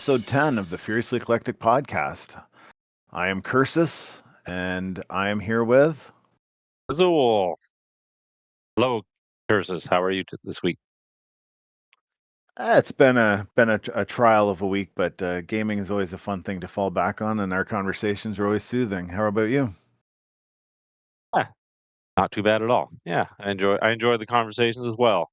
episode 10 of the Furiously Eclectic podcast. I am Kersus, and I am here with. Phzoul. Hello, Kersus. How are you this week? It's been a trial of a week, but gaming is always a fun thing to fall back on, and our conversations are always soothing. How about you? Ah, not too bad at all. Yeah, I enjoy the conversations as well,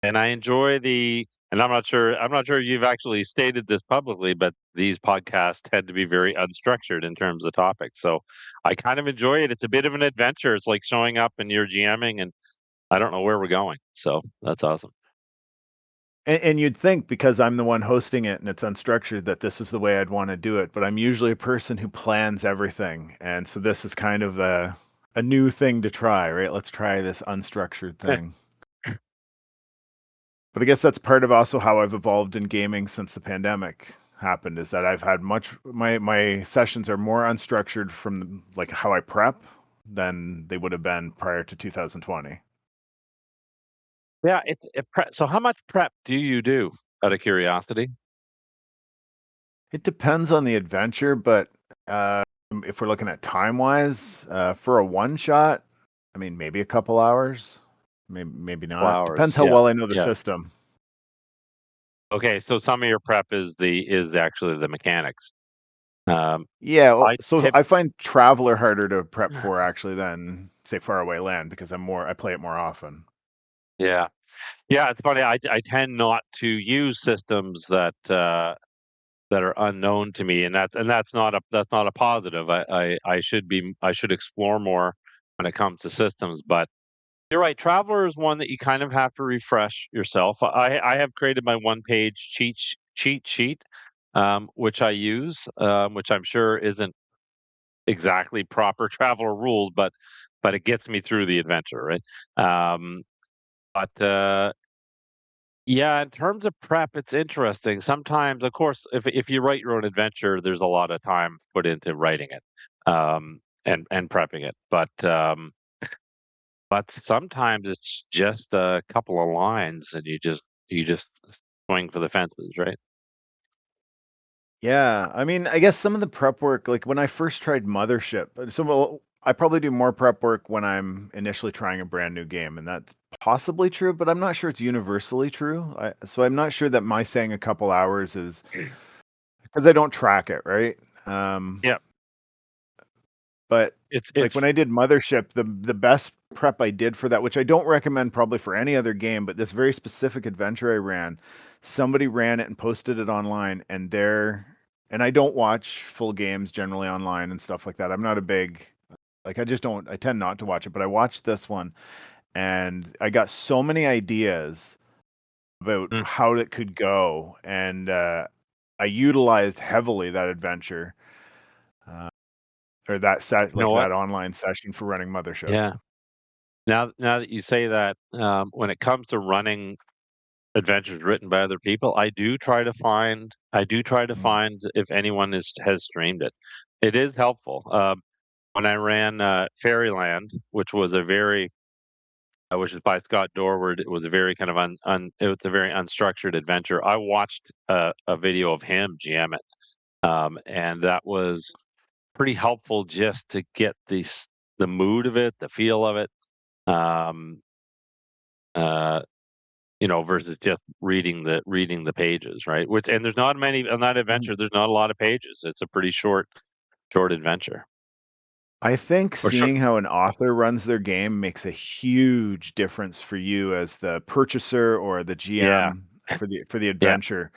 and I enjoy the. And I'm not sure you've actually stated this publicly, but these podcasts tend to be very unstructured in terms of topics. So I kind of enjoy it. It's a bit of an adventure. It's like showing up and you're GMing, and I don't know where we're going. So that's awesome. And you'd think because I'm the one hosting it and it's unstructured that this is the way I'd want to do it, but I'm usually a person who plans everything, and so this is kind of a new thing to try, right? Let's try this unstructured thing. But I guess that's part of also how I've evolved in gaming since the pandemic happened is that I've had my sessions are more unstructured from like how I prep than they would have been prior to 2020. Yeah, so how much prep do you do, out of curiosity? It depends on the adventure, but uh, if we're looking at time wise, for a one shot, I mean maybe a couple hours, maybe not. Flowers. Depends how Yeah, well I know the yeah. system. Okay, so some of your prep is actually the mechanics. Um, Yeah, I so tip I find Traveler harder to prep for actually than say Faraway Land because I play it more often. yeah. Yeah, it's funny, I tend not to use systems that are unknown to me, and that's not a positive. I should explore more when it comes to systems, but you're right, Traveler is one that you kind of have to refresh yourself. I have created my one-page cheat sheet, which I use, which I'm sure isn't exactly proper Traveler rules, but it gets me through the adventure, right? But yeah, in terms of prep, it's interesting. Sometimes, of course, if you write your own adventure, there's a lot of time put into writing it, and prepping it. But sometimes it's just a couple of lines, and you just swing for the fences, right? Yeah, I mean, I guess some of the prep work, like when I first tried Mothership, I probably do more prep work when I'm initially trying a brand new game, and that's possibly true, but I'm not sure it's universally true. So I'm not sure that my saying a couple hours is because I don't track it, right? Um, Yeah, but it's like it's when I did Mothership, the best prep I did for that, which I don't recommend probably for any other game, but this very specific adventure I ran, somebody ran it and posted it online, and I don't watch full games generally online and stuff like that. I'm not a big like I just don't I tend not to watch it, but I watched this one and I got so many ideas about mm, how it could go, and I utilized heavily that adventure. Uh, or that set you know like what? that online session for running Mothership. Yeah. Now that you say that, when it comes to running adventures written by other people, Mm. I do try to find if anyone has streamed it. It is helpful. When I ran Fairyland, which is by Scott Dorward, it was a very kind of it was a very unstructured adventure. I watched a video of him GM it, and that was pretty helpful just to get the mood of it, the feel of it. Um, uh, versus just reading the pages, right? Which and there's not many on that Mm. adventure. There's not a lot of pages. It's a pretty short adventure. I think Or short, seeing how an author runs their game makes a huge difference for you as the purchaser or the yeah, GM for the yeah. adventure.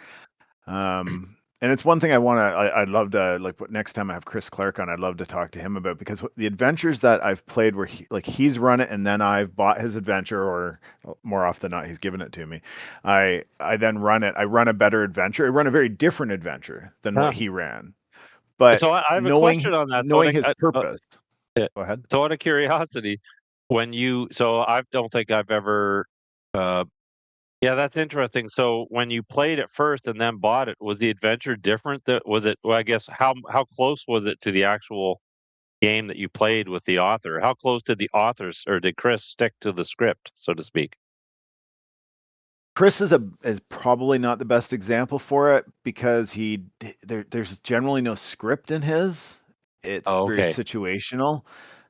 And it's one thing I'd love to like next time I have Chris Clark on, I'd love to talk to him about because the adventures that I've played where he's run it and then I've bought his adventure or more often than not he's given it to me. I then run it. I run a better adventure. I run a very different adventure than what Huh. he ran. But So I have a knowing question on that. knowing his purpose. Yeah. Go ahead. So out of curiosity, so I don't think I've ever. Uh, yeah, that's interesting. So when you played it first and then bought it, was the adventure different? That was it. Well, I guess how close was it to the actual game that you played with the author? How close did the authors or did Chris stick to the script, so to speak? Chris is probably not the best example for it because there's generally no script in his. It's Oh, very okay. situational.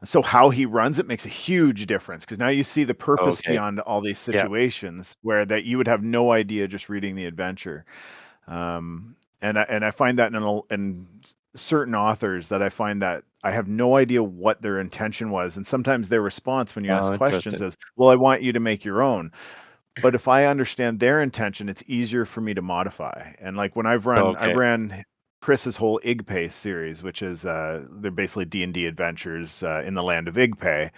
So how he runs it makes a huge difference because now you see the purpose Okay. beyond all these Yeah. situations where that you would have no idea just reading the adventure. And I find that in certain authors that I find that I have no idea what their intention was, and sometimes their response when you ask Oh, questions interesting. is, "Well, I want you to make your own." But if I understand their intention, it's easier for me to modify. And like when I Okay. ran Chris's whole Igpay series, which is they're basically D&D adventures in the land of Igpay.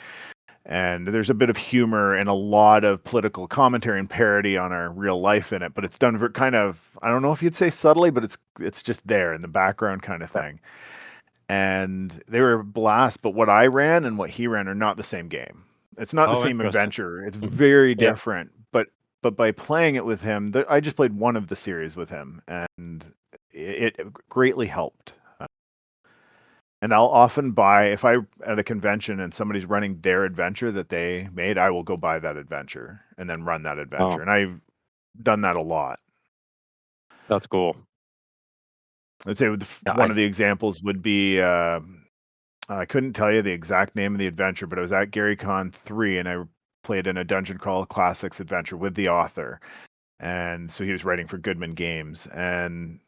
And there's a bit of humor and a lot of political commentary and parody on our real life in it, but it's done kind of, I don't know if you'd say subtly, but it's just there in the background kind of Yeah. thing. And they were a blast, but what I ran and what he ran are not the same game. It's not the Oh, same interesting. adventure. It's very Yeah. different. But by playing it with him, I just played one of the series with him, and it greatly helped. And I'll often buy if I at a convention and somebody's running their adventure that they made, I will go buy that adventure and then run that Oh, adventure. And I've done that a lot. that's cool. I'd say Yeah. one of the examples would be I couldn't tell you the exact name of the adventure, but I was at GaryCon 3 and I played in a Dungeon Crawl Classics adventure with the author. And so he was writing for Goodman Games. And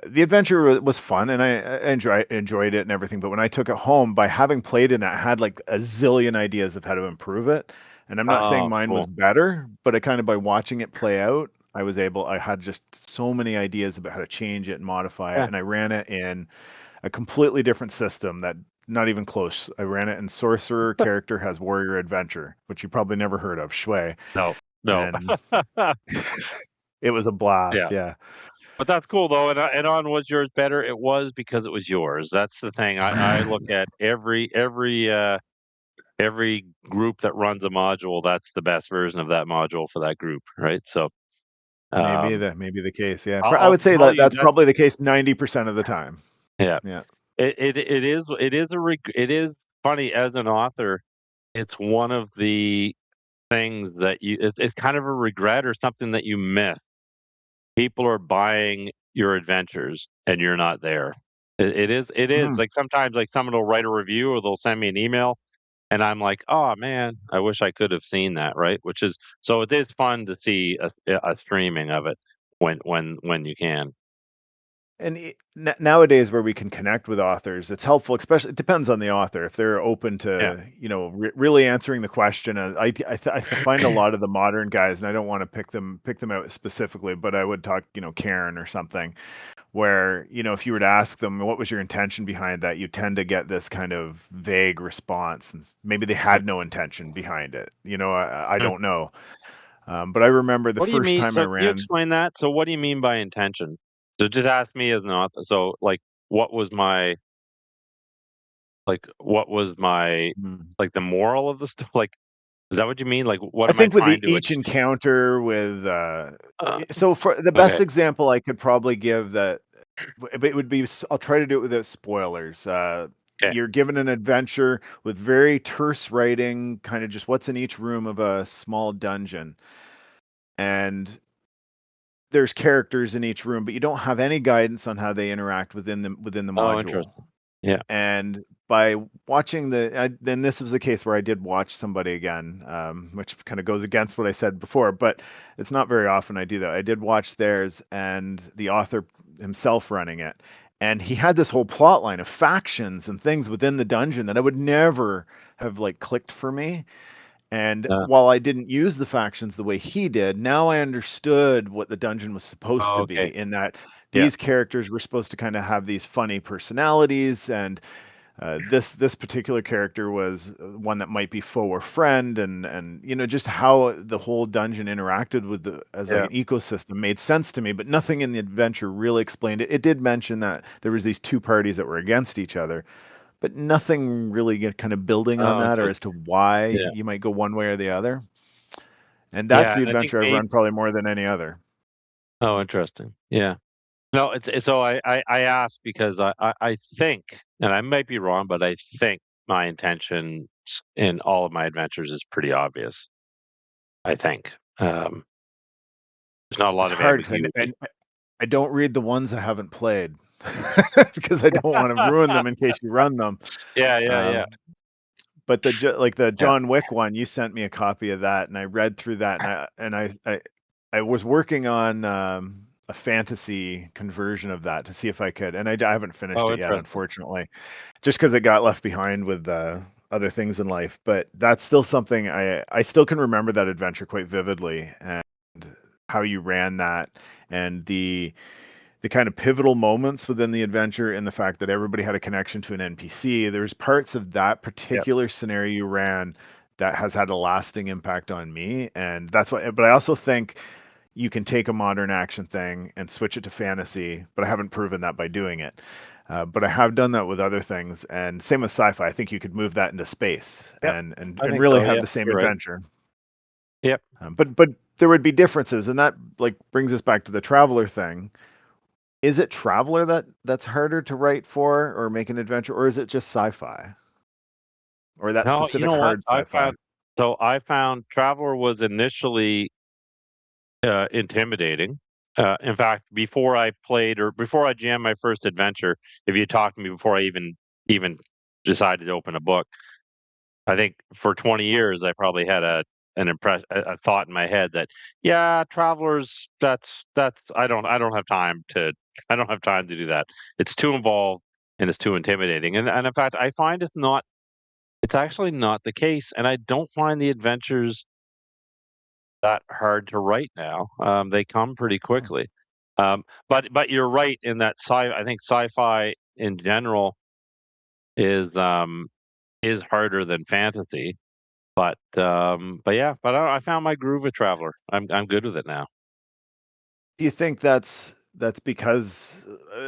the adventure was fun and I enjoyed it and everything. But when I took it home, by having played it, I had like a zillion ideas of how to improve it. And I'm not saying Oh, mine was cool. better, but I kind of by watching it play out, I had just so many ideas about how to change it and modify it. Yeah. And I ran it in a completely different system that not even close. I ran it in Sorcerer character has Warrior Adventure, which you probably never heard of, Shui. No. No. And it was a blast. Yeah. Yeah. But that's cool though. And on was yours better? It was because it was yours. That's the thing. I look at every group that runs a module. That's the best version of that module for that group, right? So Maybe um, that may be the case. Yeah. I I'll would say tell that you that's that. probably the case 90% of the time. Yeah. Yeah. It is funny as an author. It's one of the things that it's kind of a regret or something that you miss. People are buying your adventures and you're not there. It is Mm. like sometimes like someone will write a review or they'll send me an email and I'm like, oh man, I wish I could have seen that, right? Which is so it is fun to see a streaming of it when you can. And nowadays, where we can connect with authors, it's helpful. Especially, it depends on the author. If they're open Yeah. to, really answering the question. I find a lot of the modern guys, and I don't want to pick them out specifically, but I would talk, Karen or something, where if you were to ask them what was your intention behind that, you tend to get this kind of vague response, and maybe they Mm, had no intention behind it. I mm. don't know. But I remember the What do you first mean? time I So can you ran. explain that? So what do you mean by intention? So just ask me as an author. So what was my what was my Hmm. like the moral of the story? Like is that what you mean? Like what I am I think with trying to each achieve? encounter with Uh, so for the best okay. example I could probably give that it would be I'll try to do it without spoilers. Okay. You're given an adventure with very terse writing, kind of just what's in each room of a small dungeon, and there's characters in each room, but you don't have any guidance on how they interact within the Oh, module. interesting. Yeah. And by watching then this was a case where I did watch somebody again, which kind of goes against what I said before, but it's not very often I do that. I did watch theirs and the author himself running it. And he had this whole plot line of factions and things within the dungeon that I would never have like clicked for me. And Uh, while I didn't use the factions the way he did, now I understood what the dungeon was supposed oh, to okay. be, in that Yeah. these characters were supposed to kind of have these funny personalities, and this particular character was one that might be foe or friend, and just how the whole dungeon interacted with the as like Yeah. an ecosystem made sense to me, but nothing in the adventure really explained it. It did mention that there was these two parties that were against each other, but nothing really get kind of building on Oh, that or as interesting. to why Yeah. you might go one way or the other. And that's Yeah, the and I think adventure I've maybe run probably more than any other. oh, interesting. Yeah. No, so I asked because I think, and I might be wrong, but I think my intention in all of my adventures is pretty obvious. I think. There's not a It's lot of hard because ambiguity. I don't read the ones I haven't played because I don't want to ruin them in case you run them. Yeah, yeah, yeah, But like the yeah. John Wick one, you sent me a copy of that, and I read through that, and I was working on a fantasy conversion of that to see if I could, and I haven't finished Oh, it yet, interesting. unfortunately, just because it got left behind with other things in life. But that's still something I still can remember that adventure quite vividly, and how you ran that, and the kind of pivotal moments within the adventure and the fact that everybody had a connection to an NPC. There's parts of that Yep, particular scenario you ran that has had a lasting impact on me. And that's why, but I also think you can take a modern action thing and switch it to fantasy, but I haven't proven that by doing it. But I have done that with other things, and same with sci-fi. I think you could move that into space yep. I and think really so. have Yeah, the same you're right. adventure. Yep. But there would be differences, and that like brings us back to the traveler thing. Is it Traveler that's harder to write for or make an adventure, or is it just sci-fi? Or that No, you specific know what? hard sci-fi? I found Traveler was initially intimidating. In fact, before I played or before I jammed my first adventure, if you talked to me before I even decided to open a book, I think for 20 years I probably had a thought in my head that yeah, Travelers that's I don't have time to I don't have time to do that. It's too involved and it's too intimidating. And in fact, I find it's actually not the case, and I don't find the adventures that hard to write now. They come pretty quickly. But you're right in that I think sci-fi in general is um, is harder than fantasy. But yeah, I found my groove with Traveler. I'm good with it now. Do you think that's because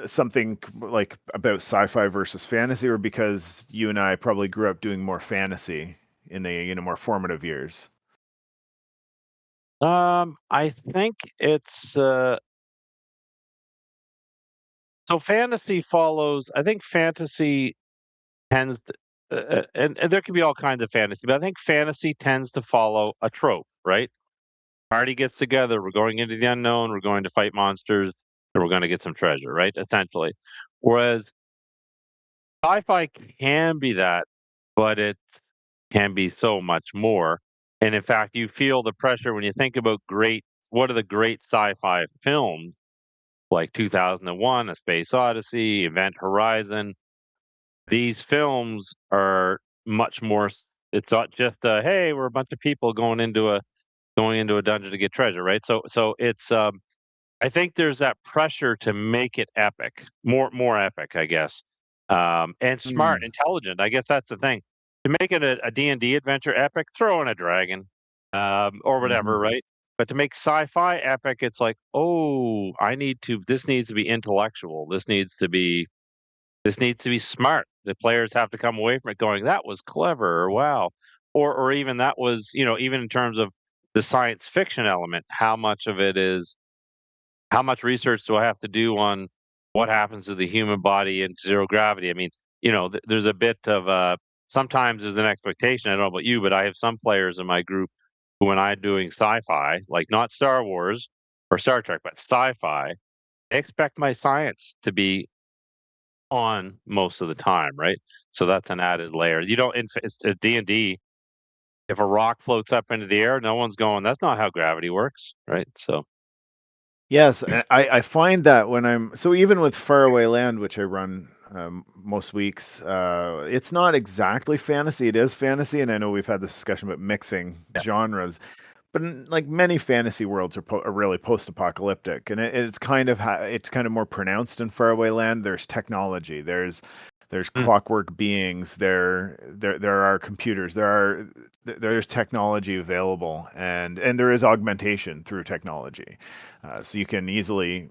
something like about sci-fi versus fantasy, or because you and I probably grew up doing more fantasy in the more formative years? I think it's so fantasy follows. I think fantasy tends to, and there can be all kinds of fantasy, but I think fantasy tends to follow a trope, right? Party gets together. We're going into the unknown. We're going to fight monsters, and we're going to get some treasure, right? Essentially, whereas sci-fi can be that, but it can be so much more. And in fact, you feel the pressure when you think about what are the great sci-fi films like 2001, A Space Odyssey, Event Horizon. These films are much more. It's not just hey, we're a bunch of people going into a dungeon to get treasure, right? So it's I think there's that pressure to make it epic, more epic, I guess, and smart, Hmm. intelligent. I guess that's the thing. To make it a D&D adventure epic, throw in a dragon, or whatever, Hmm. right? But to make sci-fi epic, it's like, oh, I need to. This needs to be intellectual. This needs to be smart. The players have to come away from it going, "That was clever," or "Wow," or even that was, even in terms of the science fiction element, how much research do I have to do on what happens to the human body in zero gravity? I mean, there's a bit of sometimes there's an expectation. I don't know about you, but I have some players in my group who, when I'm doing sci-fi, like not Star Wars or Star Trek, but sci-fi, they expect my science to be on most of the time, right? So that's an added layer. You don't it's a D&D, if a rock floats up into the air, no one's going, "That's not how gravity works," right? So Yes, and I find that when I'm so even with Faraway Land, which I run most weeks, it's not exactly fantasy. It is fantasy, and I know we've had this discussion about mixing yeah. genres. But like many fantasy worlds are really post-apocalyptic, and it's kind of more pronounced in Faraway Land. There's technology, there's Mm. clockwork beings, there are computers, there's technology available, and there is augmentation through technology, so you can easily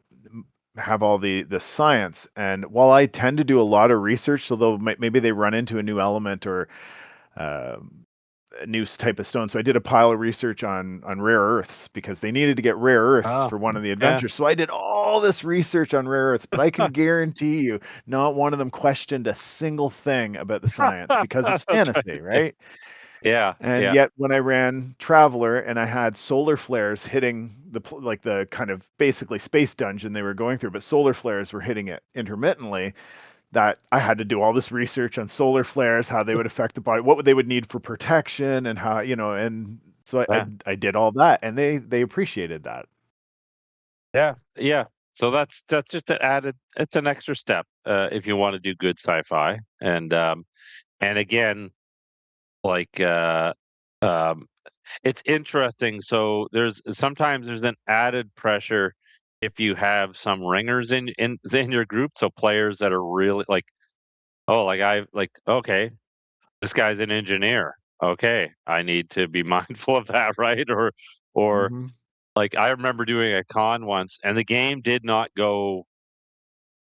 have all the science. And while I tend to do a lot of research, so maybe they run into a new element or um, a new type of stone. So I did a pile of research on rare earths because they needed to get rare earths Oh, for one of the yeah. adventures. So I did all this research on rare earths, but I can guarantee you not one of them questioned a single thing about the science because it's That's right. fantasy, Yeah. right? Yeah, And yeah, yet when I ran Traveler and I had solar flares hitting like the kind of basically space dungeon they were going through, but solar flares were hitting it intermittently, that I had to do all this research on solar flares, how they would affect the body, what they would need for protection, and how, and so yeah, I did all that, and they appreciated that. yeah, yeah. So that's just an added. It's an extra step if you want to do good sci-fi, and again, like um, it's interesting. So there's an added pressure if you have some ringers in your group. So players that are really like, oh, okay, this guy's an engineer. Okay, I need to be mindful of that, right? Or Hmm. like I remember doing a con once, and the game did not go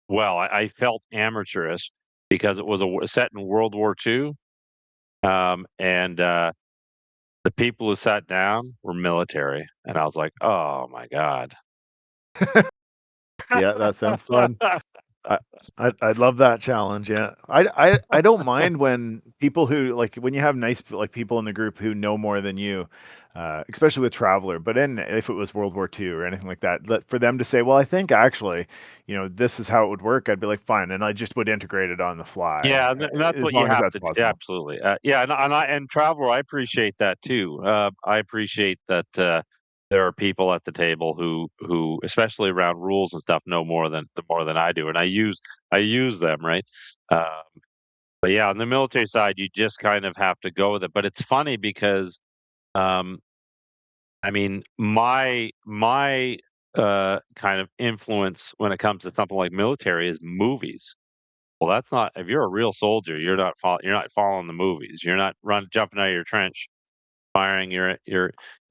well. I felt amateurish because it was set in World War II, and the people who sat down were military, and I was like, "Oh my god." Yeah, that sounds fun. I I'd love that challenge. Yeah, I don't mind when people who like when you have nice like people in the group who know more than you, especially with Traveler. But then if it was World War II or anything like that, for them to say, well, I think actually, this is how it would work. I'd be like, fine, and I just would integrate it on the fly, Yeah, and that's as what you long as have that's to do. possible. Absolutely. Yeah, and Traveler, I appreciate that too. I appreciate that there are people at the table who, especially around rules and stuff, know more than I do, and I use them, right? Uh, but yeah, on the military side, you just kind of have to go with it. But it's funny because, um, I mean, my kind of influence when it comes to something like military is movies. Well, that's not if you're a real soldier, you're not following the movies. You're not jumping out of your trench, firing your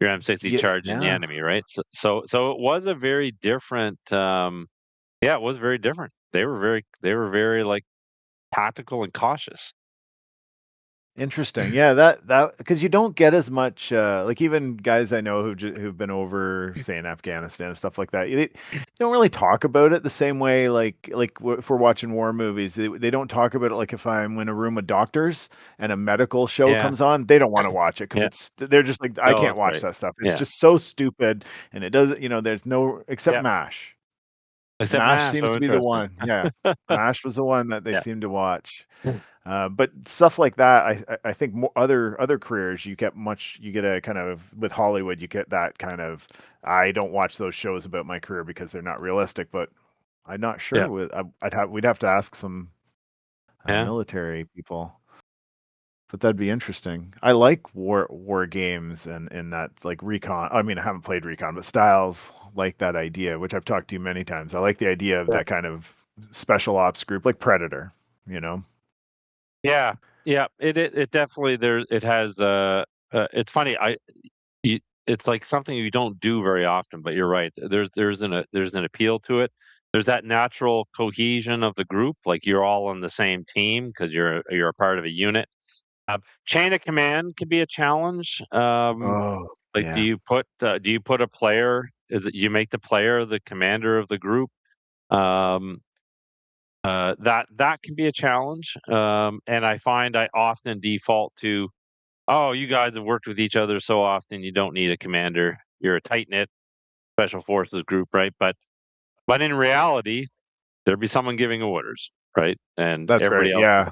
M60 Yeah, charging the yeah. enemy, right? So it was a very different yeah, it was very different. They were very like tactical and cautious. Interesting. Yeah, that because you don't get as much like even guys I know who've been over, say, in Afghanistan and stuff like that. They don't really talk about it the same way if we're watching war movies. They don't talk about it like if I'm in a room with doctors and a medical show Yeah. comes on, they don't want to watch it because Yeah. they're just like I No, can't that's watch right. that stuff. It's Yeah. just so stupid and it doesn't, there's no except Yeah. MASH. Except MASH math. seems So to be the interesting. one. Yeah. MASH was the one that they Yeah. seem to watch. But stuff like that, I think more other careers you get a kind of with Hollywood you get that kind of I don't watch those shows about my career because they're not realistic. But I'm not sure Yeah. with we'd have to ask some Yeah. military people. But that'd be interesting. I like war games and in that like recon. I mean, I haven't played recon, but styles like that idea, which I've talked to you many times. I like the idea of Yeah. that kind of special ops group, like Predator. You know. Yeah. Yeah. It definitely it has it's funny. It's like something you don't do very often, but you're right. There's an appeal to it. There's that natural cohesion of the group, like you're all on the same team because you're a part of a unit. Chain of command can be a challenge. Oh Like, yeah. do you put a player? Is it you make the player the commander of the group? Um, that can be a challenge. And I find I often default to, oh, you guys have worked with each other so often, you don't need a commander. You're a tight knit special forces group, right? But in reality, there'd be someone giving orders, right? And That's right. everybody else is Yeah.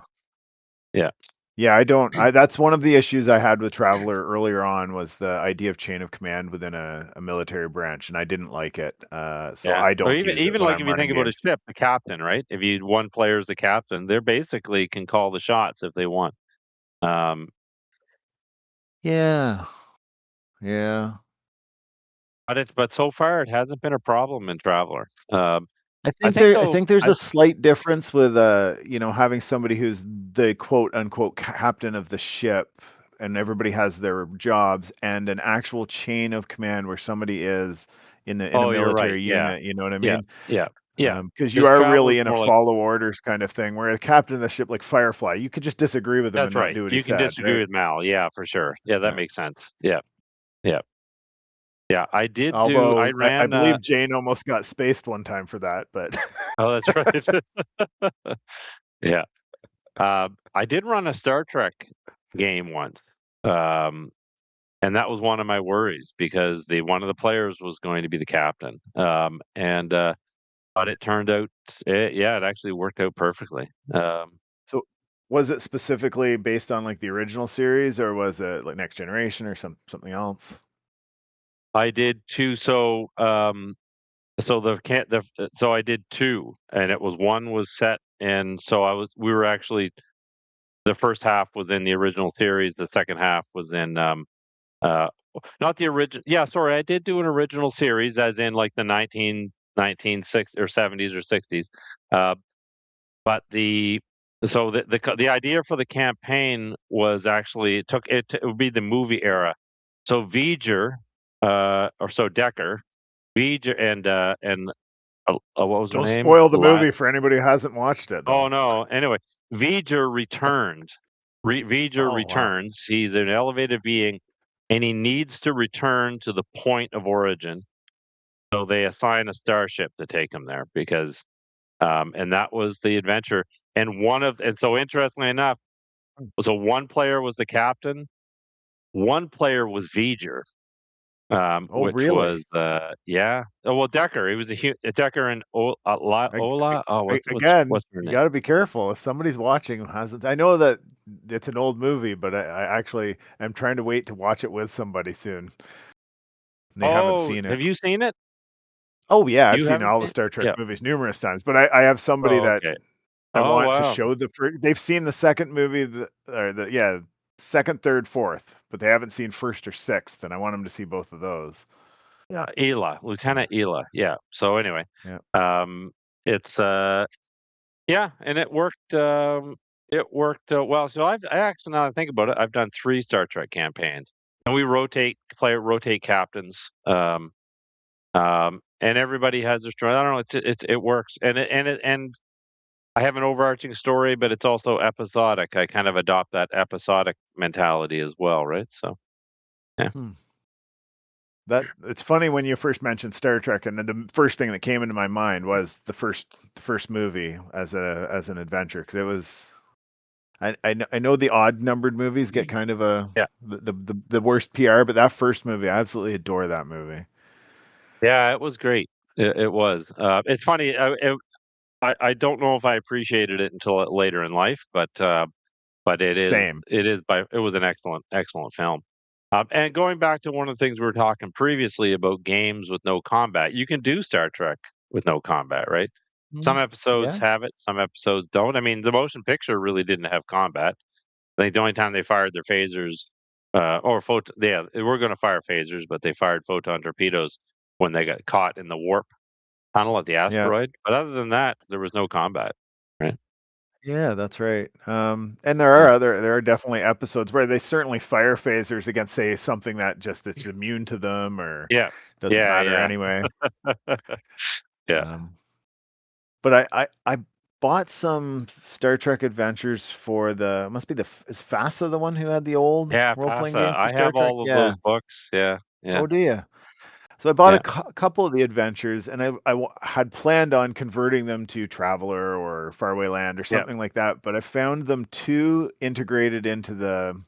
yeah. Yeah, I don't that's one of the issues I had with Traveler earlier on was the idea of chain of command within a military branch, and I didn't like it. So Yeah. I Or don't use it even when like I'm if you running think about a games. ship, the captain, right? If you one player is the captain, they're basically can call the shots if they want. Um, Yeah. Yeah. but so far it hasn't been a problem in Traveler. I think I though, think there's a slight difference with having somebody who's the quote unquote captain of the ship and everybody has their jobs and an actual chain of command where somebody is in a oh, you're right. military Yeah, unit, you know what I yeah, mean? yeah, yeah. Because you Because are Traveler's really in a more like follow orders kind of thing, where the captain of the ship, like Firefly, you could just disagree with him that's and not right. do what he You can said, disagree right? with Mal. Yeah, for sure. Yeah, that Yeah. makes sense. Yeah, yeah, yeah. I did do. I Although I ran. believe Jane almost got spaced one time for that, but Oh, that's right. Yeah. I did run a Star Trek game once. Um, and that was one of my worries because the one of the players was going to be the captain. And but it turned out, yeah, it actually worked out perfectly. So was it specifically based on like the original series, or was it like Next Generation or something else? I did two. So the can't the so I did two, and it was one was set, and so we were actually the first half was in the original series, the second half was in uh not the original. Yeah, sorry, I did do an original series, as in like the 1960 or 70s or 60s. Uh, but the idea for the campaign was actually it would be the movie era. So V'ger, or so Decker, V'ger and what was her Don't name? spoil the movie for anybody who hasn't watched it, Oh though. no. Anyway, V'ger returned. V'ger Oh wow. returns. He's an elevated being, and he needs to return to the point of origin. So they assign a starship to take him there because, and that was the adventure. And so interestingly enough, so one player was the captain, one player was V'ger, Oh which really? was yeah. Oh, well, Decker. He was Decker and I, Ola. Oh, again, what's her you name? got to be careful if somebody's watching who hasn't. I know that it's an old movie, but I actually am trying to wait to watch it with somebody soon. They haven't Oh, seen it. have you seen it? Oh yeah, I've You seen haven't all the seen? Star Trek Yeah. movies numerous times, but I have somebody Oh, that okay. I Oh, want to wow. show they've seen the second movie, yeah, second, third, fourth, but they haven't seen first or sixth, and I want them to see both of those. Yeah, Ela, Yeah, Lieutenant Ela. Yeah. So anyway, yeah. um, it's yeah, and it worked well. So I actually, now that I think about it, I've done three Star Trek campaigns, and we rotate captains. And everybody has their story. I don't know. It works, and I have an overarching story, but it's also episodic. I kind of adopt that episodic mentality as well, right? So yeah. Hmm. That it's funny when you first mentioned Star Trek, and then the first thing that came into my mind was the first movie as an adventure, because it was I know the odd numbered movies get kind of Yeah. the worst PR, but that first movie, I absolutely adore that movie. Yeah, it was great. It was. It's funny. I don't know if I appreciated it until later in life, but Same. it was an excellent film. And going back to one of the things we were talking previously about games with no combat, you can do Star Trek with no combat, right? Some Mm, episodes yeah. have it, some episodes don't. I mean, the motion picture really didn't have combat. I think the only time they fired their phasers, yeah, they were going to fire phasers, but they fired photon torpedoes when they got caught in the warp tunnel at the Yeah. asteroid. But other than that, there was no combat. Right? Yeah, that's right. And Yeah. there are definitely episodes where they certainly fire phasers against, say, something that just it's immune to them or Yeah. doesn't matter Yeah. anyway. Yeah. Yeah. Um, but I bought some Star Trek Adventures for the must be is FASA the one who had the old Yeah, role playing PASA. game for I Star have Trek? all of Yeah. those books. Yeah. Yeah. Oh, do you? So I bought a Yeah. couple of the adventures, and had planned on converting them to Traveler or Faraway Land or Yeah. something like that, but I found them too integrated into the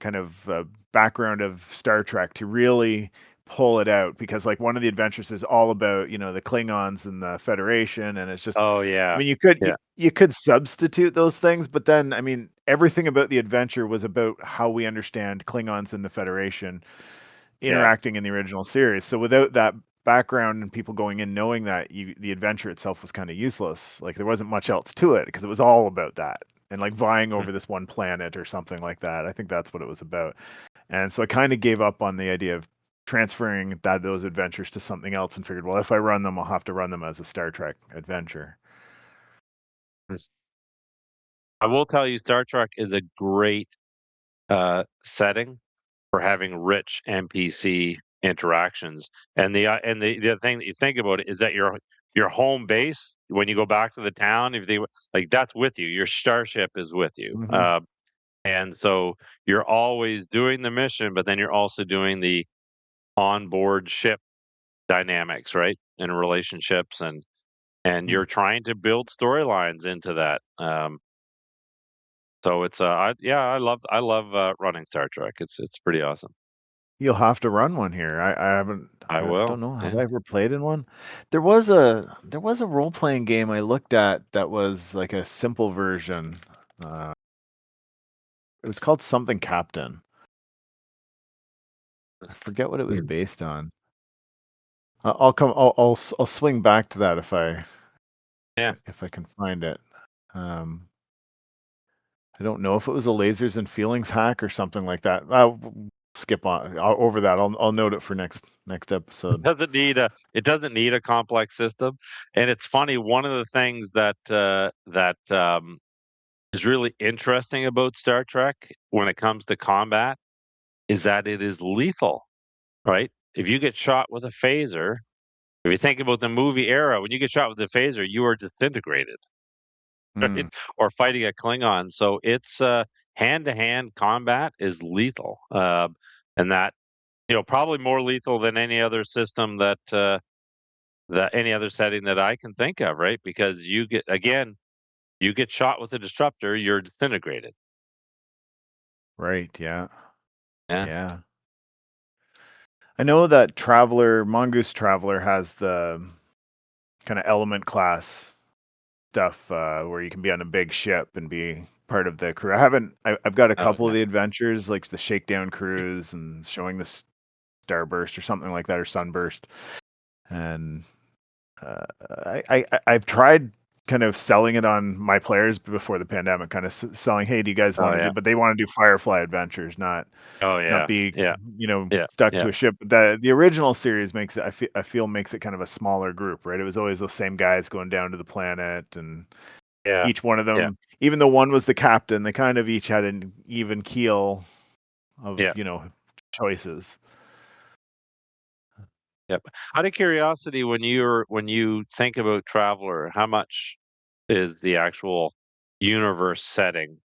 kind of background of Star Trek to really pull it out, because like one of the adventures is all about the Klingons and the Federation, and it's just Oh, I yeah. mean you, Yeah. you could substitute those things, but then I mean everything about the adventure was about how we understand Klingons and the Federation Yeah. interacting in the original series. So without that background and people going in knowing that, the adventure itself was kind of useless. Like there wasn't much else to it because it was all about that and like vying Mhm. over this one planet or something like that. I think that's what it was about. And so I kind of gave up on the idea of transferring those adventures to something else and figured, well, if I run them, I'll have to run them as a Star Trek adventure. I will tell you, Star Trek is a great setting for having rich NPC interactions. And the thing that you think about it is that your home base, when you go back to the town, if they like that's with you. Your starship is with you. Hmm. And so you're always doing the mission, but then you're also doing the onboard ship dynamics, right? And relationships, and you're trying to build storylines into that. So it's yeah, I love running Star Trek. It's pretty awesome. You'll have to run one here. I I will. don't know. Have Yeah. I ever played in one? There was a role playing game I looked at that was like a simple version. Uh, it was called something Captain. I forget what it was Hmm. based on. I'll come. I'll swing back to that Yeah. if I can find it. Um, I don't know if it was a lasers and feelings hack or something like that. I'll skip on over that. I'll note it for next episode. It doesn't need a complex system. And it's funny, one of the things that is really interesting about Star Trek when it comes to combat is that it is lethal, right? If you get shot with a phaser, if you think about the movie era, when you get shot with a phaser, you are disintegrated, right? Hmm. Or fighting a Klingon. So it's hand-to-hand combat is lethal. And that, probably more lethal than any other system that any other setting that I can think of, right? Because you get shot with a disruptor, you're disintegrated. Right. Yeah. Yeah. Yeah. I know that Mongoose Traveler has the kind of element class stuff where you can be on a big ship and be part of the crew. I've got a Oh couple of yeah. the adventures, like the Shakedown cruise and showing the Starburst or something like that, or Sunburst. And I've tried kind of selling it on my players before the pandemic, kind of selling, hey, do you guys Oh want to do? yeah. But they want to do Firefly adventures, Oh not yeah. be Yeah. Yeah. stuck Yeah. to a ship. The original series makes it I feel makes it kind of a smaller group, right? It was always the same guys going down to the planet, and Yeah. each one of Yeah. them, even though one was the captain, they kind of each had an even keel of Yeah. choices. Yep. Out of curiosity, when you think about Traveler, how much is the actual universe setting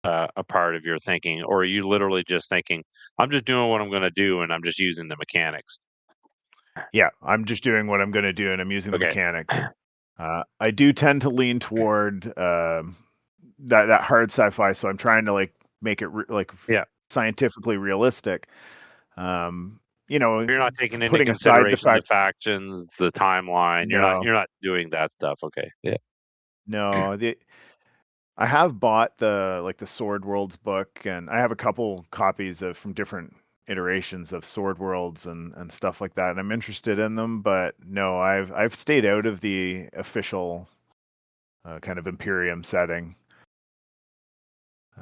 a part of your thinking, or are you literally just thinking, "I'm just doing what I'm going to do, and I'm just using the mechanics"? Yeah, I'm just doing what I'm going to do, and I'm using the Okay. mechanics. I do tend to lean toward that hard sci-fi, so I'm trying to like make it like Yeah. scientifically realistic. Um, you know, You're not taking into putting aside the consideration the fact, factions, the timeline. no, You're not doing that stuff. Okay. Yeah. no, I have bought the Sword Worlds book, and I have a couple copies of from different iterations of Sword Worlds and stuff like that. And I'm interested in them, but no, I've stayed out of the official kind of Imperium setting. Uh,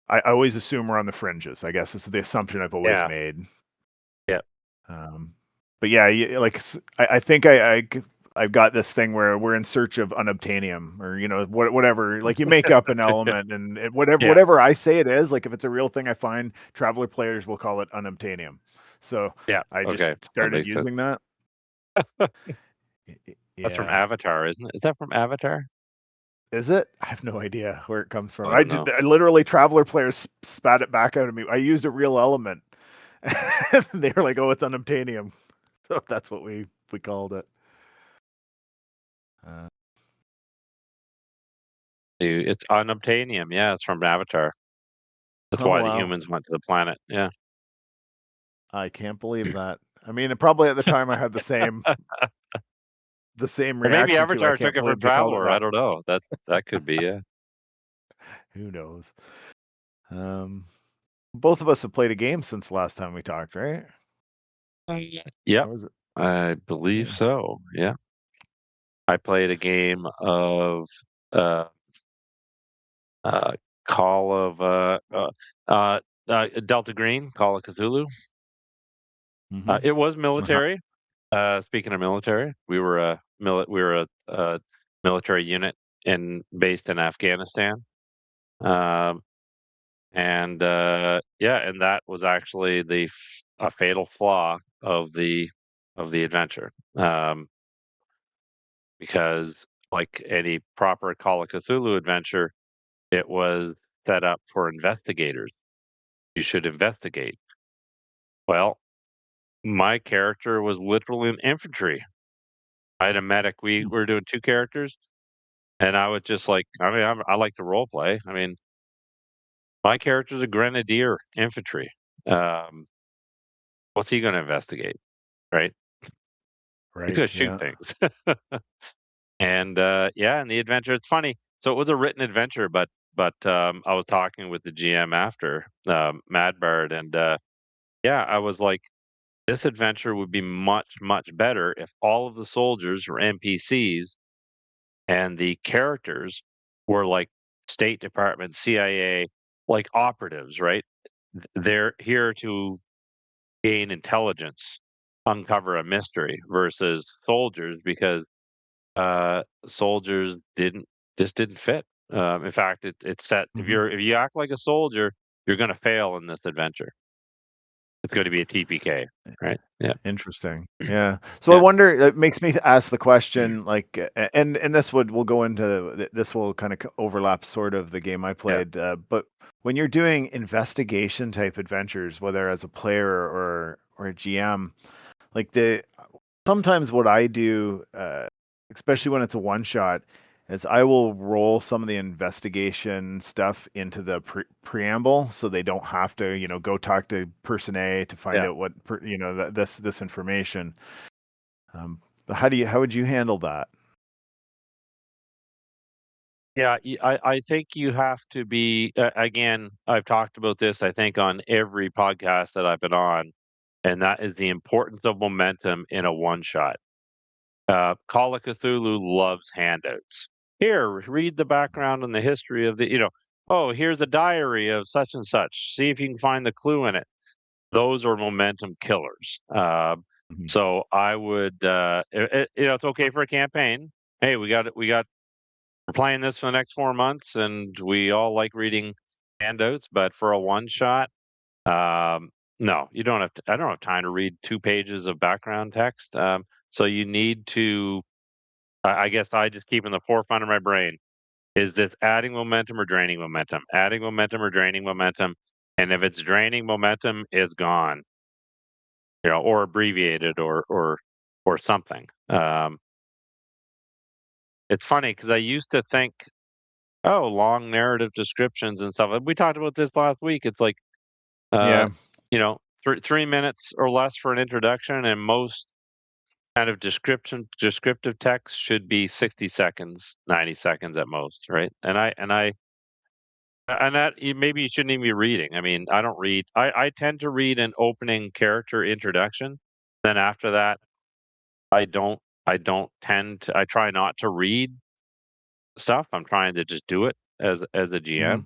I always assume we're on the fringes. I guess it's the assumption I've always Yeah. made. Yeah. Um, but yeah, I think I've got this thing where we're in search of unobtainium, or whatever. Like you make up an element, and Yeah. whatever I say it is. Like if it's a real thing, I find traveler players will call it unobtainium. So Yeah. I just Okay. That started makes sense. using that. That's from Yeah. Avatar, isn't it? Is that from Avatar? Is it? I have no idea where it comes from. I don't know. I literally traveler players spat it back out of me. I used a real element. They were like, "Oh, it's unobtainium." So that's what we called it. Uh, It's unobtainium. Yeah, it's from Avatar. That's oh why the wow. humans went to the planet. Yeah. I can't believe that. I mean, probably at the time I had the same Or maybe reaction to I Avatar took can't it from believe they called it Traveler. I that. don't know. That could be. Yeah. Who knows? Um, both of us have played a game since the last time we talked, right? Yep. Or was it? I believe Yeah. so. Yeah. I played a game of uh, uh, Call of uh, Delta Green, Call of Cthulhu. Mm-hmm. It was Uh-huh. military. Speaking of military, we were a military unit based in Afghanistan. Um, and yeah, and that was actually a fatal flaw of the adventure, because like any proper Call of Cthulhu adventure, it was set up for investigators. You should investigate. Well, my character was literally an infantry. I had a medic. We were doing two characters. And I would just like, I mean, I like to role play. I mean, my character's a grenadier infantry. Um, what's he going to investigate, right? He's Right. going to shoot Yeah. things. And yeah, and the adventure. It's funny. So it was a written adventure, but I was talking with the GM after Mad Bard, and yeah, I was like, this adventure would be much better if all of the soldiers were NPCs and the characters were like State Department, CIA, like operatives, right? They're here to gain intelligence, uncover a mystery versus soldiers because soldiers didn't fit. In fact, it's that Hmm. if you act like a soldier, you're going to fail in this adventure. It's going to be a TPK, right? Yeah, Interesting. Yeah. So I yeah, wonder. It makes me ask the question, like, and this will go into this will kind of overlap sort of the game I yeah, played. But when you're doing investigation type adventures, whether as a player or a GM, like the sometimes what I do, especially when it's a one shot, is I will roll some of the investigation stuff into the preamble, so they don't have to, go talk to person A to find yeah, out what, this information. But how would you handle that? yeah. I think you have to be again. I've talked about this. I think on every podcast that I've been on, and that is the importance of momentum in a one shot. Call of Cthulhu loves handouts. Here, read the background and the history of oh, here's a diary of such and such. See if you can find the clue in it. Those are momentum killers. Mhm. So I would, it's okay for a campaign. Hey, we're playing this for the next 4 months, and we all like reading handouts. But for a one shot, no, you don't have to. I don't have time to read 2 pages of background text. So you need to I guess I just keep in the forefront of my brain, is this adding momentum or draining momentum? Adding momentum or draining momentum? And if it's draining momentum, it's gone, or abbreviated or something. It's funny because I used to think, oh, long narrative descriptions and stuff. We talked about this last week. It's like, uh, Yeah. 3 minutes or less for an introduction, and most kind of descriptive text should be 60 seconds, 90 seconds at most, right? And maybe you shouldn't even be reading. I mean, I don't read. I tend to read an opening character introduction. Then after that, I don't. I don't tend to. I try not to read stuff. I'm trying to just do it as a Hmm. GM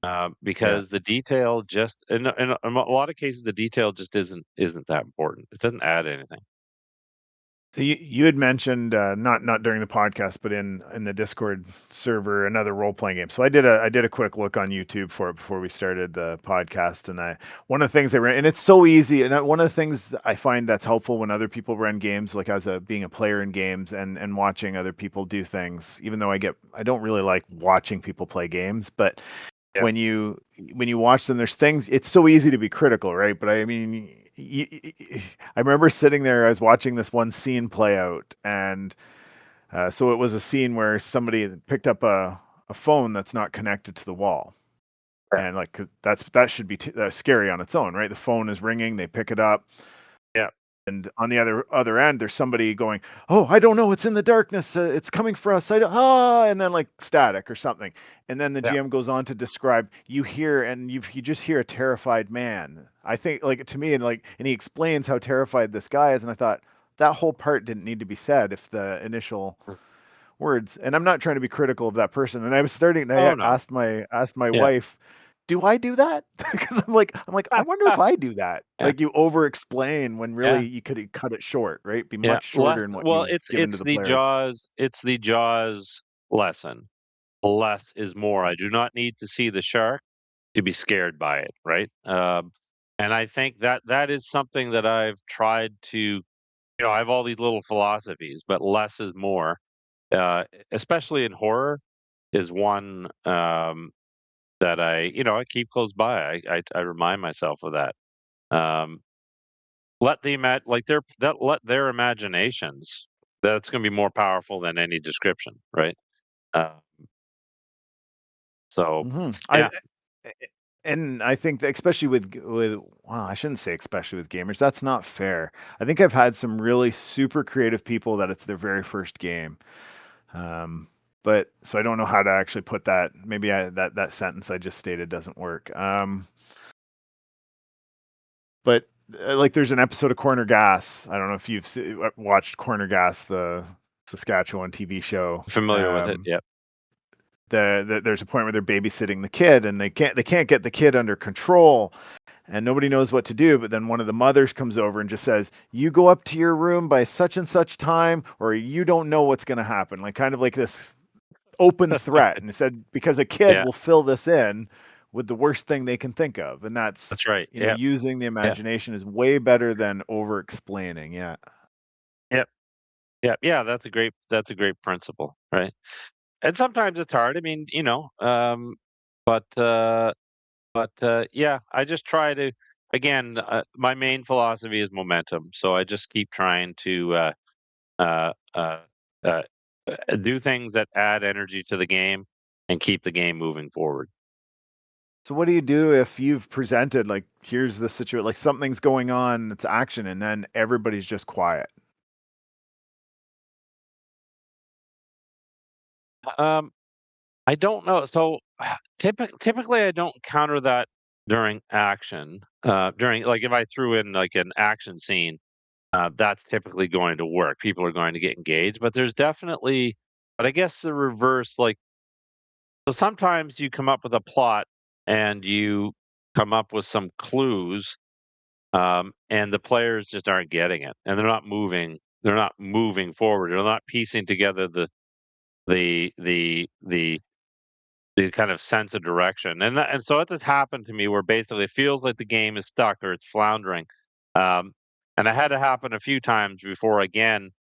Yeah. because the detail just in a lot of cases the detail just isn't that important. It doesn't add anything. So you had mentioned, not during the podcast, but in the Discord server, another role playing game. So I did a quick look on YouTube for it before we started the podcast, and I one of the things I ran, and it's so easy, and one of the things that I find that's helpful when other people run games, like as a being a player in games and watching other people do things. Even though I don't really like watching people play games, but Yeah. when you watch them, there's things. It's so easy to be critical, right? But I mean, I remember sitting there. I was watching this one scene play out, and so it was a scene where somebody picked up a phone that's not connected to the wall, Yeah. and like 'cause that should be scary on its own, right? The phone is ringing, they pick it up, Yeah. and on the other end there's somebody going, oh, I don't know, it's in the darkness, it's coming for us, I don't, and then like static or something, and then the Yeah. GM goes on to describe, you hear, and you just hear a terrified man, I think, like, to me, and he explains how terrified this guy is, and I thought that whole part didn't need to be said if the initial words, and I'm not trying to be critical of that person, and I Oh no. asked my Yeah. wife, do I do that? Because I'm like, I wonder if I do that. Yeah. Like, you over explain when really Yeah. you could cut it short, right? Be Yeah. much Less. shorter in what Well, you've it's given to it's the the players. Jaws. It's the Jaws lesson. Less is more. I do not need to see the shark to be scared by it, right? And I think that is something that I've tried to, I have all these little philosophies, but less is more. Especially in horror, is one that I keep close by. I remind myself of that. Um, let their imaginations. That's going to be more powerful than any description, right? Uh, so Hmm. yeah, And I think that especially with well, I shouldn't say especially with gamers. That's not fair. I think I've had some really super creative people that it's their very first game. Um, but so I don't know how to actually put that. Maybe that sentence I just stated doesn't work. But like there's an episode of Corner Gas. I don't know if you've watched Corner Gas, the Saskatchewan TV show. familiar with it. Yep. There's a point where they're babysitting the kid and they can't get the kid under control and nobody knows what to do, but then one of the mothers comes over and just says, you go up to your room by such and such time or you don't know what's going to happen, like kind of like this open threat. And it said because a kid Yeah, will fill this in with the worst thing they can think of, and that's that's, right. Yep. using the Yep. imagination is way better than over explaining. Yeah. Yep. Yep. Yeah, that's a great principle, right? And sometimes it's hard. I mean, but yeah, I just try to. Again, my main philosophy is momentum, so I just keep trying to uh, uh, uh, do things that add energy to the game and keep the game moving forward. So what do you do if you've presented like here's the situation, like something's going on, it's action, and then everybody's just quiet? Um, I don't know. So typically, I don't counter that during action. During like if I threw in like an action scene, that's typically going to work. People are going to get engaged, but there's definitely, but I guess the reverse, like, so sometimes you come up with a plot and you come up with some clues, and the players just aren't getting it, and they're not moving forward, they're not piecing together the the the the kind of sense of direction, and so it has happened to me where basically it feels like the game is stuck or it's floundering, um, and I had to happen a few times before again.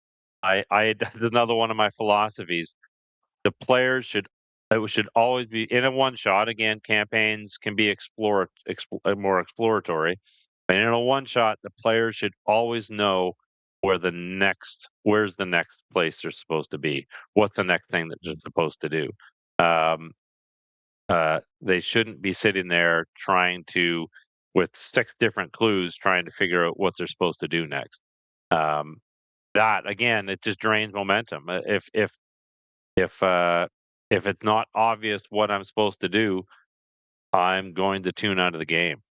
I that's another one of my philosophies. The players should it should always be in a one shot. Again, campaigns can be more exploratory, but in a one shot, the players should always know where's the next place they're supposed to be. What's the next thing that they're supposed to do? Um, they shouldn't be sitting there trying to, with six different clues, trying to figure out what they're supposed to do next. Um, that again, it just drains momentum. If if it's not obvious what I'm supposed to do, I'm going to tune out of the game.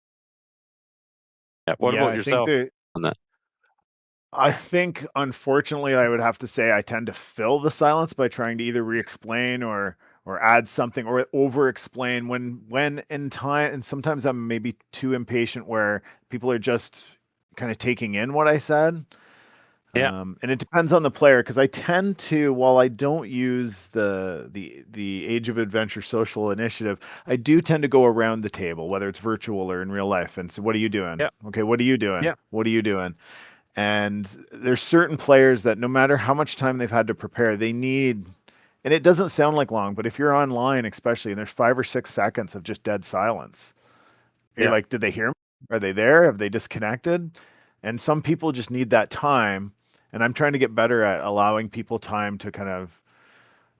Yeah. What Yeah, about I think yourself that on that? I think unfortunately I would have to say I tend to fill the silence by trying to either re-explain or add something or over explain when in time, and sometimes I'm maybe too impatient where people are just kind of taking in what I said. Yeah. And it depends on the player because I tend to, while I don't use the Age of Adventure social initiative, I do tend to go around the table, whether it's virtual or in real life, and say, "What are you doing? Yeah. Okay, what are you doing? Yeah. What are you doing?" And there's certain players that no matter how much time they've had to prepare, they need, and it doesn't sound like long, but if you're online, especially, and there's 5 or 6 seconds of just dead silence, you're Yeah. like, did they hear me? Are they there? Have they disconnected? And some people just need that time. And I'm trying to get better at allowing people time to kind of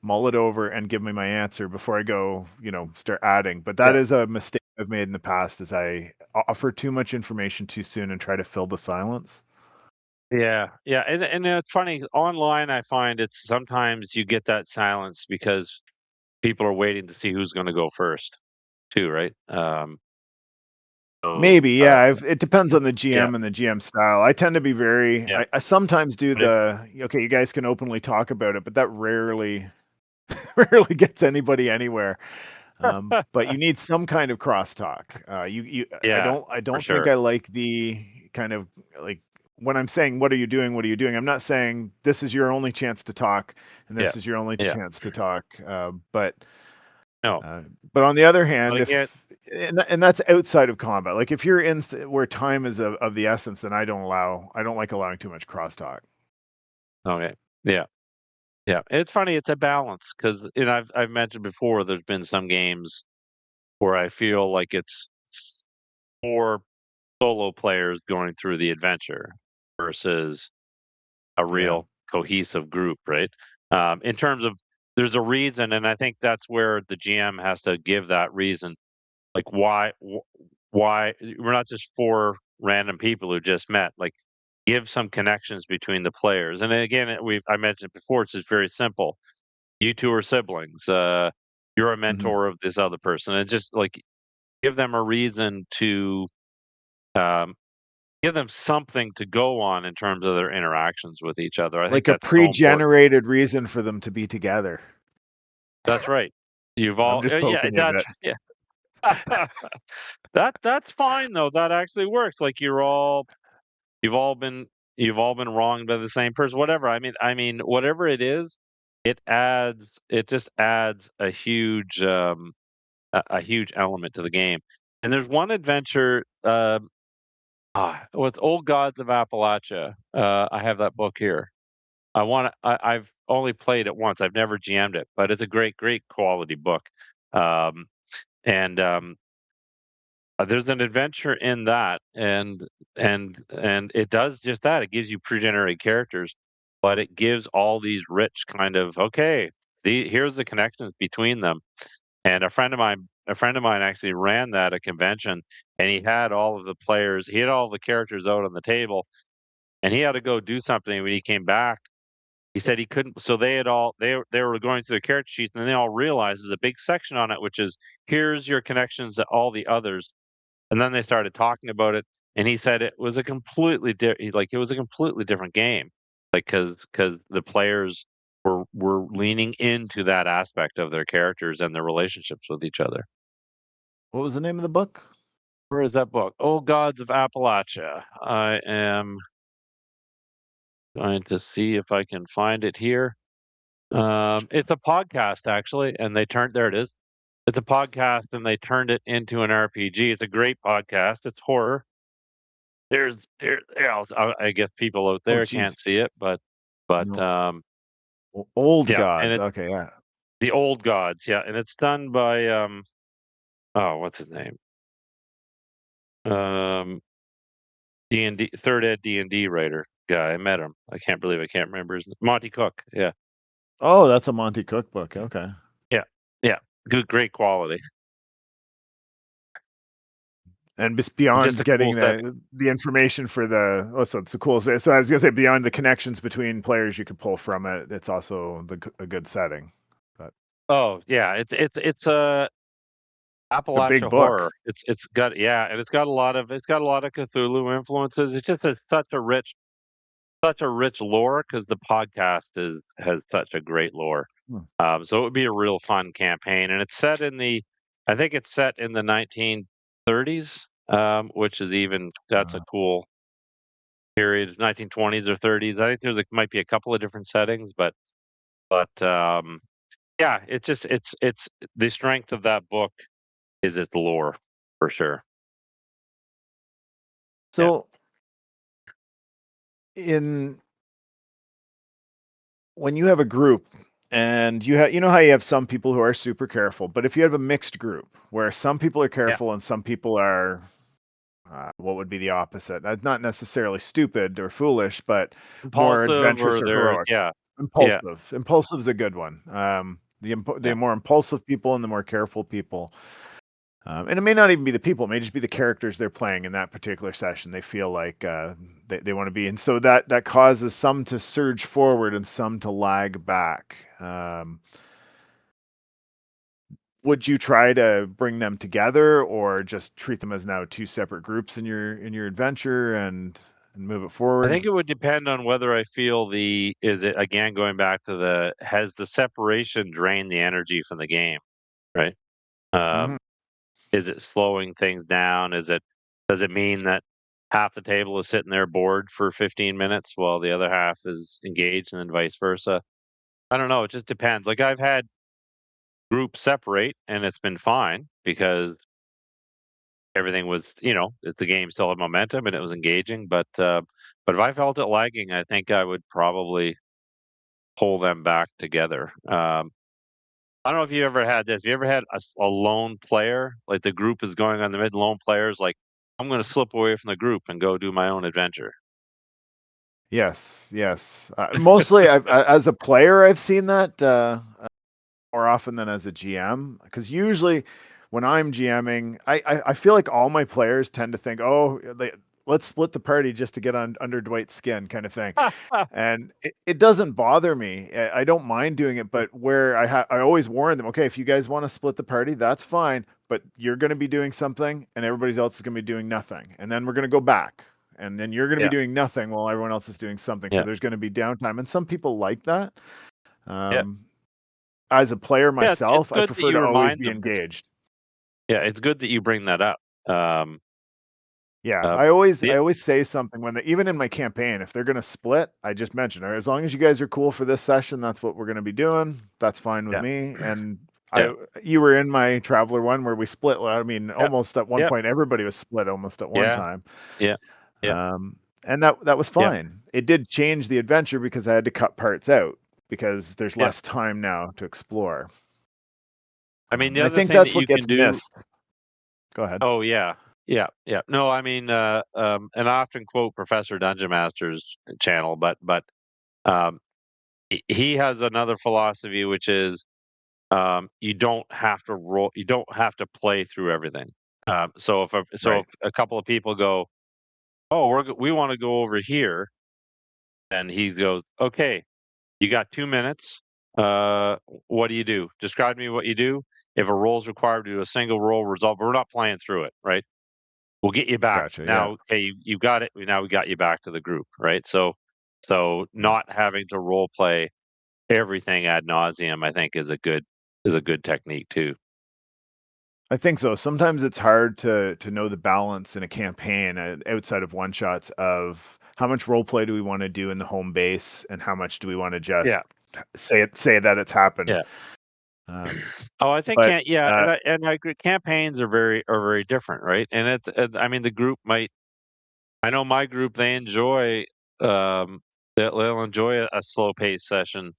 mull it over and give me my answer before I go, start adding. But that Yeah. is a mistake I've made in the past is I offer too much information too soon and try to fill the silence. Yeah, yeah, and it's funny online. I find it's sometimes you get that silence because people are waiting to see who's going to go first, too, right? So Maybe, yeah. It depends on the yeah, GM and the GM style. I tend to be very. yeah, I sometimes do but it, okay. You guys can openly talk about it, but that rarely, rarely gets anybody anywhere. But you need some kind of crosstalk. yeah, I for don't think sure. I like the kind of like when I'm saying what are you doing? What are you doing? I'm not saying this is your only chance to talk and Yeah, this is your only yeah, chance to talk. But no, uh, but on the other but hand, again, if and that's outside of combat. Like if you're in where time is of the essence, then I don't like allowing too much crosstalk. okay, yeah, yeah. It's funny. It's a balance because I've mentioned before. There's been some games where I feel like it's four solo players going through the adventure versus a Yeah. real cohesive group, right? In terms of there's a reason, and I think that's where the GM has to give that reason. Like why we're not just four random people who just met. Like give some connections between the players. And again, I mentioned it before. It's just very simple. You two are siblings. You're a Hmm. mentor of this other person, and just like give them a reason to um, give them something to go on in terms of their interactions with each other. I think Like a that's so important. pre-generated reason for them to be together. That's right. You've I'm all just yeah, poking you a that bit. yeah. That's fine though. That actually works. Like you've all been you've all been wronged by the same person. Whatever. I mean whatever it is, it just adds a huge element to the game. And there's one adventure with Old Gods of Appalachia. I have that book here. I've only played it once. I've never GM'd it, but it's a great quality book. Um, and there's an adventure in that, and it does just that. It gives you pre-generated characters, but it gives all these rich kind of okay. Here's the connections between them. And a friend of mine actually ran that at a convention, and he had all of the players, he had all the characters out on the table, and he had to go do something. When he came back, he said he couldn't. So they were going through the character sheets, and they all realized there's a big section on it, which is here's your connections to all the others. And then they started talking about it, and he said it was a like it was a completely different game, like because the players were leaning into that aspect of their characters and their relationships with each other. What was the name of the book? Where is that book? Oh, Gods of Appalachia. I am going to see if I can find it here. It's a podcast actually, and there it is. It's a podcast, and they turned it into an RPG. It's a great podcast. It's horror. Yeah, I guess people out Oh, there geez. can't see it, but No. Old yeah, and Gods. it's Okay, yeah. the Old Gods, yeah, and it's done by oh, what's his name? Um, D&D third ed D&D writer guy. I met him. I can't believe I can't remember his name. Monty Cook. Yeah, Oh, that's a Monty Cook book. Okay. yeah, yeah. Great quality. And just It's just beyond a cool getting setting. the information for so it's a cool. So I was gonna say beyond the connections between players you could pull from it, it's also a good setting. But Oh yeah, it's a it's a big Appalachia book. horror. It's got yeah, and it's got a lot of Cthulhu influences. It just has such a rich lore because the podcast has such a great lore. Hmm. So it would be a real fun campaign, and I think it's set in the 1930s, which is even that's a Uh, cool period, 1920s or 30s. I think might be a couple of different settings, but yeah, it's the strength of that book is its lore for sure. Yeah, so in when you have a group and you know how you have some people who are super careful, but if you have a mixed group where some people are yeah, careful and some people are what would be the opposite? Not necessarily stupid or foolish, but more impulsive adventurous or or they're heroic. yeah, yeah, Impulsive. Impulsive is a good one. The yeah. more impulsive people and the more careful people. And it may not even be the people; it may just be the characters they're playing in that particular session. They feel like they want to be, and so that causes some to surge forward and some to lag back. Would you try to bring them together, or just treat them as now two separate groups in your adventure and move it I forward? think it would depend on whether I feel is it again going back to has the separation drained the energy from the game, right? Hmm. Um, is it slowing things down? Does it mean that half the table is sitting there bored for 15 minutes while the other half is engaged and then vice versa? I don't know. It just depends. Like I've had groups separate and it's been fine because everything was, the game still had momentum and it was engaging. But if I felt it lagging, I think I would probably pull them back together. I don't know if you ever had this. Have you ever had a lone player? Like the group is going on the mid lone players, like, I'm going to slip away from the group and go do my own adventure. Yes, yes. Mostly, as a player, I've seen that. more often than as a GM, because usually when I'm GMing, I feel like all my players tend to think, oh, let's split the party just to get under Dwight's skin, kind of thing. And it doesn't bother me. I don't mind doing it, but where I always warn them, okay, if you guys want to split the party, that's fine, but you're going to be doing something and everybody else is going to be doing nothing. And then we're going to go back. And then you're going to be Yeah, doing nothing while everyone else is doing something. So yeah, there's going to be downtime. And some people like that. yeah, Um, as a player yeah. It's myself, I good that prefer you to always remind be them. engaged. It's good that you bring that up. Um, Yeah, uh, I the, always say something when even in my campaign, if they're gonna split, I just mention, as long as you guys are cool for this session, that's what we're gonna be doing. That's fine with yeah, me. And yeah, you were in my Traveler one where we split. I mean, yeah, almost at one yeah, point, everybody was split almost at one yeah, time. yeah, yeah, And that was yeah. fine. It did change the adventure because I had to cut parts out because there's Yeah. less time now to explore. I mean, the And I other think thing that's that what you can gets do. missed. Go ahead. Oh yeah, yeah, yeah. No, I mean, and I often quote Professor Dungeon Master's channel, but um, he has another philosophy, which is you don't have to roll, you don't have to play through everything. So Right. if a couple of people go, oh, we want to go over here, and he goes, okay, you got 2 minutes. Uh, what do you do? Describe to me what you do. If a roll is required, do a single roll result. But we're not playing through it, right? We'll get you back Gotcha. Yeah. now. Okay, you got it. Now we got you back to the group, right? So Mm. not having to role play everything ad nauseum, I think, is a good technique too. I think so. Sometimes it's hard to know the balance in a campaign outside of one shots of how much role play do we want to do in the home base and how much do we want to just Yeah, say that it's happened. yeah. Um, Oh, I think but yeah, and I agree. Campaigns are very different, right? And I mean, the group might. I know my group. Um, they'll enjoy a slow paced session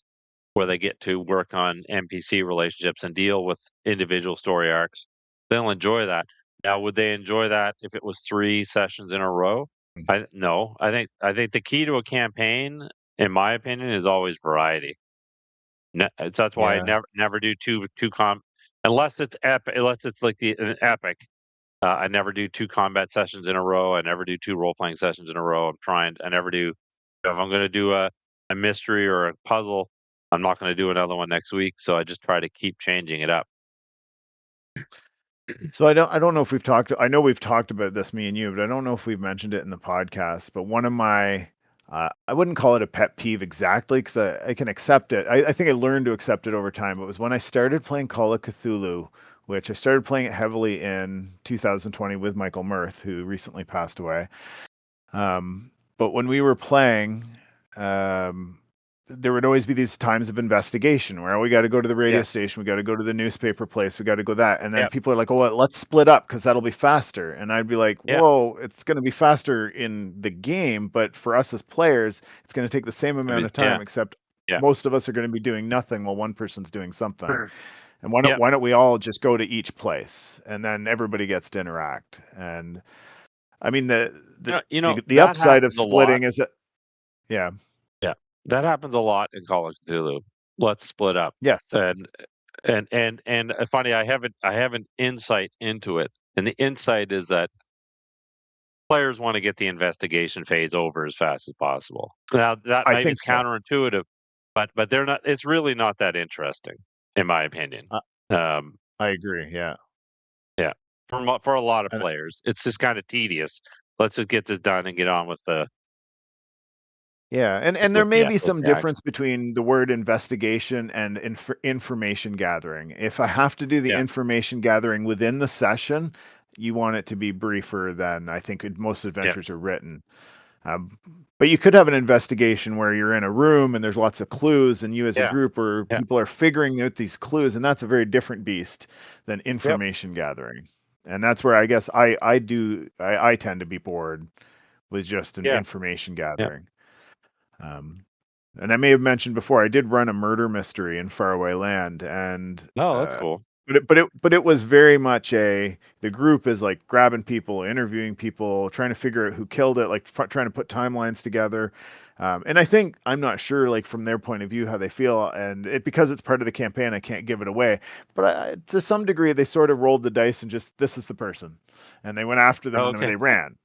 where they get to work on NPC relationships and deal with individual story arcs. They'll enjoy that. Now, would they enjoy that if it was 3 sessions in a row? I no. I think the key to a campaign, in my opinion, is always variety. So that's why I yeah, never do two unless it's epic, unless it's like an epic. I never do 2 combat sessions in a row. I never do 2 role playing sessions in a row. I never do. If I'm going to do a mystery or a puzzle, I'm not going to do another one next week. So I just try to keep changing it up. so I don't know if I know we've talked about this, me and you, but I don't know if we've mentioned it in the podcast. But one of my I wouldn't call it a pet peeve exactly because I can accept it. I think I learned to accept it over time. It was when I started playing Call of Cthulhu, which I started playing it heavily in 2020 with Michael Mirth, who recently passed away. But when we were playing, um, there would always be these times of investigation where we got to go to the radio Yeah. station, we got to go to the newspaper place, we got to go that, and then Yeah. people are like, "Oh, well, let's split up because that'll be faster." And I'd be like, Yeah. "Whoa, it's going to be faster in the game, but for us as players, it's going to take the same I amount mean, of yeah. time, except Yeah. most of us are going to be doing nothing while one person's doing something. Sure. And Yeah. why don't we all just go to each place, and then everybody gets to interact?" And I mean, the That upside of happens a lot. splitting is that, yeah, Yeah. That happens a lot in Call of Cthulhu. Let's split up. yes, And funny, I have an insight into it. And the insight is that players want to get the investigation phase over as fast as possible. Now that I maybe think it's so. counterintuitive, but they're not. It's really not that interesting, in my opinion. Uh, Um, I agree. Yeah, yeah, for a lot of and players, it's just kind of tedious. Let's just get this done and get on with yeah, and there may be with some the action. difference between the word investigation and information gathering. If I have to do the Yeah, information gathering within the session, you want it to be briefer than I think most yeah, adventures are written. Um, but you could have an investigation where you're in a room and there's lots of clues, and you as a yeah, group or yeah, people are figuring out these clues, and that's a very different beast than yep, information gathering. And that's where I guess I tend to be bored with just an yeah, information yeah. gathering. Um, and I may have mentioned before, I did run a murder mystery in Faraway Land, and No, that's cool. but it was very much the group is like grabbing people, interviewing people, trying to figure out who killed it, like trying to put timelines together. And I think I'm not sure, like from their point of view, how they feel, and because it's part of the campaign, I can't give it away. But to some degree, they sort of rolled the dice and just this is the person, and they went after them Oh, and then okay. they ran.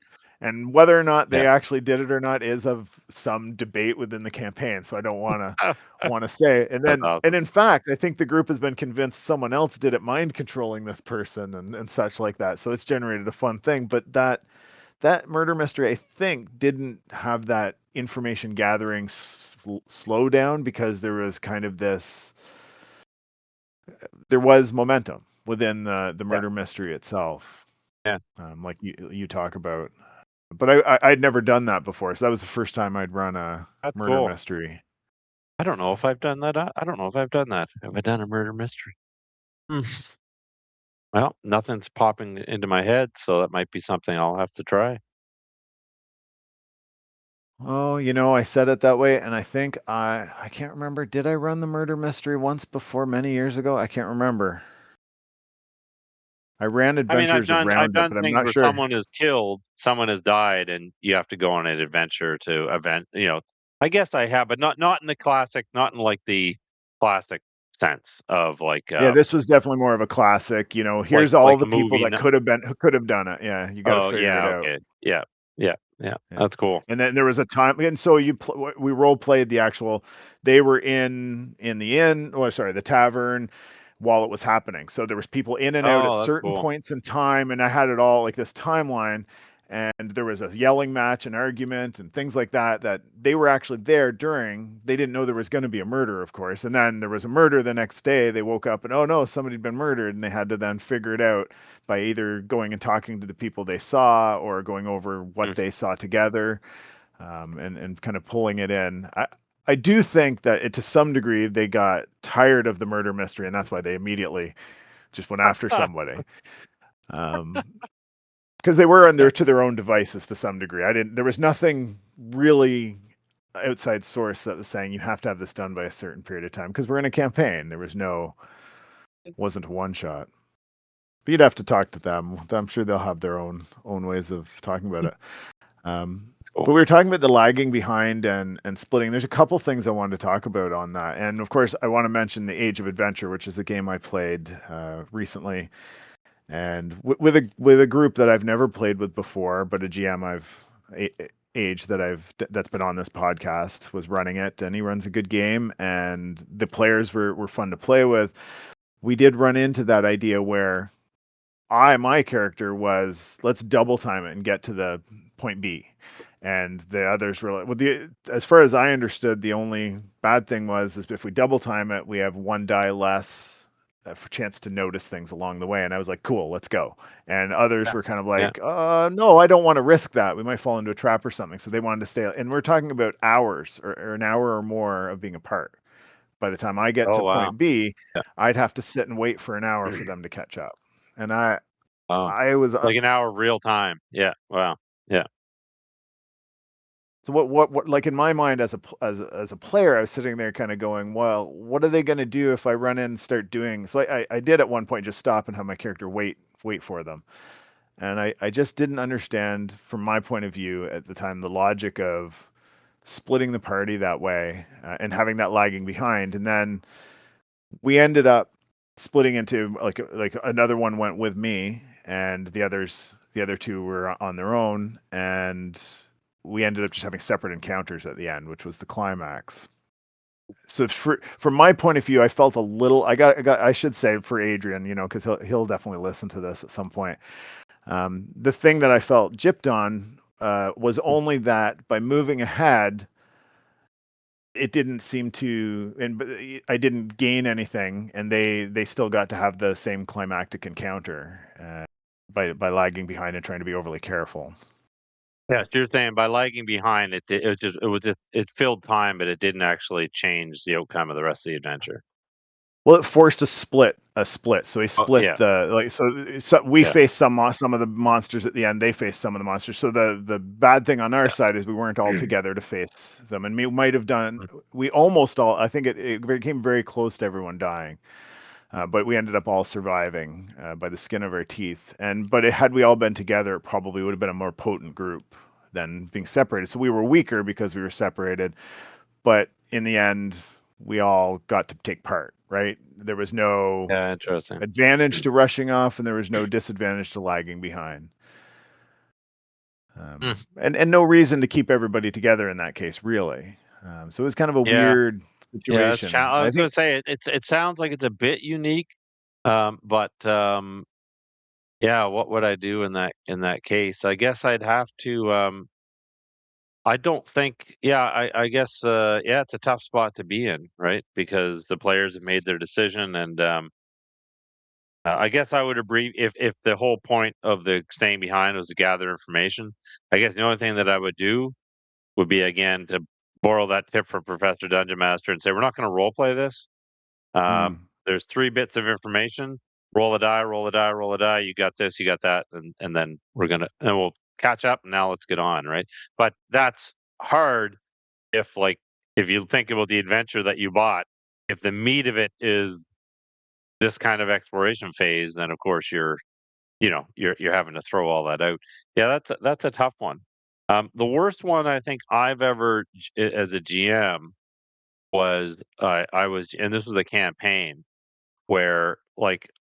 And whether or not Yeah. they actually did it or not is of some debate within the campaign. So I don't want to say. That's And awesome. in fact, I think the group has been convinced someone else did it mind controlling this person and such like that. So it's generated a fun thing. But that murder mystery, I think, didn't have that information gathering slow down because there was kind of there was momentum within the Yeah. murder mystery itself, Yeah. like you talk about. But I'd never done that before, so that was the first time I'd run a That's murder cool. mystery. I don't know if I've done that. I don't know if I've done that. Have I done a murder mystery? Hmm. Well, nothing's popping into my head, so that might be something I'll have to try. Oh, I said it that way, and I think I can't remember. Did I run the murder mystery once before many years ago? I can't remember. I ran I mean, adventures I've around it, done but I'm things not where sure. someone is killed, someone has died, and you have to go on an adventure to event. I guess I have, but not in the classic, not in like the classic sense of Yeah, this was definitely more of a classic. like Here's all like a the people movie. that could have done it. Yeah, you got to Oh figure it yeah, out. okay, yeah, yeah, yeah. Yeah. That's cool. And then there was a time, and so we role played the actual. They were in the inn, or sorry, the tavern, while it was happening. So there was people in and out at Oh, that's certain cool. points in time, and I had it all like this timeline. And there was a yelling match, an argument, and things like that. That they were actually there during. They didn't know there was going to be a murder, of course. And then there was a murder the next day. They woke up and oh no, somebody'd been murdered, and they had to then figure it out by either going and talking to the people they saw or going over what Mm. they saw together, and kind of pulling it in. I do think that to some degree they got tired of the murder mystery, and that's why they immediately just went after somebody. Because they were on Yeah. to their own devices to some degree. I didn't. There was nothing really outside source that was saying you have to have this done by a certain period of time because we're in a campaign. There was wasn't a one shot. But you'd have to talk to them. I'm sure they'll have their own ways of talking about it. Cool. But we were talking about the lagging behind and splitting. There's a couple things I wanted to talk about on that, and of course, I want to mention the Age of Adventure, which is the game I played recently, and with a group that I've never played with before, but a GM Age that's been on this podcast was running it, and he runs a good game, and the players were fun to play with. We did run into that idea where my character was let's double time it and get to the point B. And the others were like, well, as far as I understood, the only bad thing is if we double time it, we have one die less for chance to notice things along the way. And I was like, cool, let's go. And others Yeah. were kind of Yeah. like, no, I don't want to risk that. We might fall into a trap or something. So they wanted to stay. And we're talking about hours or an hour or more of being apart. By the time I get Oh to wow. point B, Yeah. I'd have to sit and wait for an hour for them to catch up. And Oh, I was like an hour real time. Yeah. Wow. Yeah. so what like in my mind as a player, I was sitting there kind of going, well, what are they going to do if I run in and start doing? So I did at one point just stop and have my character wait for them, and I just didn't understand from my point of view at the time the logic of splitting the party that way and having that lagging behind, and then we ended up splitting into like another one went with me and the other two were on their own, and we ended up just having separate encounters at the end, which was the climax. So from my point of view, I felt a little. I should say for Adrian, because he'll definitely listen to this at some point. The thing that I felt gypped on was only that by moving ahead, it didn't seem to, and I didn't gain anything, and they still got to have the same climactic encounter by lagging behind and trying to be overly careful. Yeah. So you're saying by lagging behind, it filled time, but it didn't actually change the outcome of the rest of the adventure. Well, it forced a split. So he Oh split yeah. so we Yeah. faced some of the monsters at the end. They faced some of the monsters. So the bad thing on our side is we weren't all Yeah. together to face them, and we might have done. We almost all. I think it became very close to everyone dying. But we ended up all surviving by the skin of our teeth. But had we all been together, it probably would have been a more potent group than being separated. So we were weaker because we were separated. But in the end, we all got to take part, right? There was no Yeah, interesting. advantage to rushing off, and there was no disadvantage to lagging behind. Hmm. And no reason to keep everybody together in that case, really. So it was kind of a Yeah, weird yeah. It's situation. I I was gonna think. say it sounds like it's a bit unique, but yeah. What would I do in that case? I guess I'd have to. I don't think. Yeah, I guess. Yeah, it's a tough spot to be in, right? Because the players have made their decision, and I guess I would agree if the whole point of the staying behind was to gather information. I guess the only thing that I would do would be again to borrow that tip from Professor Dungeon Master and say, we're not going to role play this. Mm, There's 3 bits of information. Roll a die, roll a die, roll a die. You got this, you got that, and then we'll catch up. And now let's get on, right? But that's hard if if you think about the adventure that you bought. If the meat of it is this kind of exploration phase, then of course you're having to throw all that out. Yeah, that's a tough one. The worst one I think I've ever as a GM was I was, and this was a campaign where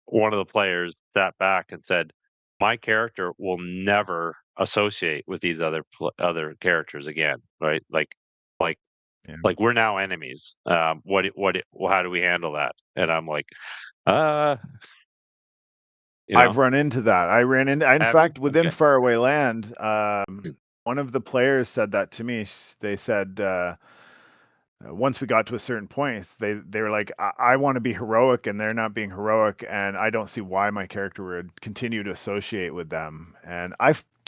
one of the players sat back and said, "My character will never associate with these other characters again." Right? Like yeah. we're now enemies. How do we handle that? And I'm like, uh, you I've know, run into that. In have you? fact, within Okay. Faraway Land, one of the players said that to me. They said, once we got to a certain point, they were like, I want to be heroic, and they're not being heroic, and I don't see why my character would continue to associate with them. And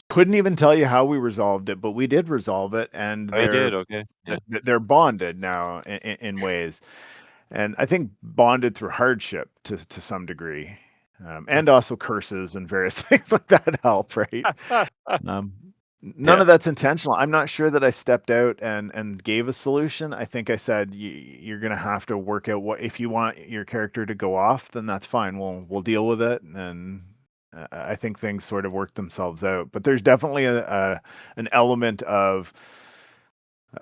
couldn't even tell you how we resolved it, but we did resolve it, and I did. Okay. Yeah. they're bonded now in ways. And I think bonded through hardship to some degree, and also curses and various things like that help, right? Um, None Yeah. of that's intentional. I'm not sure that I stepped out and gave a solution. I think I said you're gonna have to work out what if you want your character to go off, then that's fine. We'll deal with it, and I think things sort of work themselves out. But there's definitely an element of,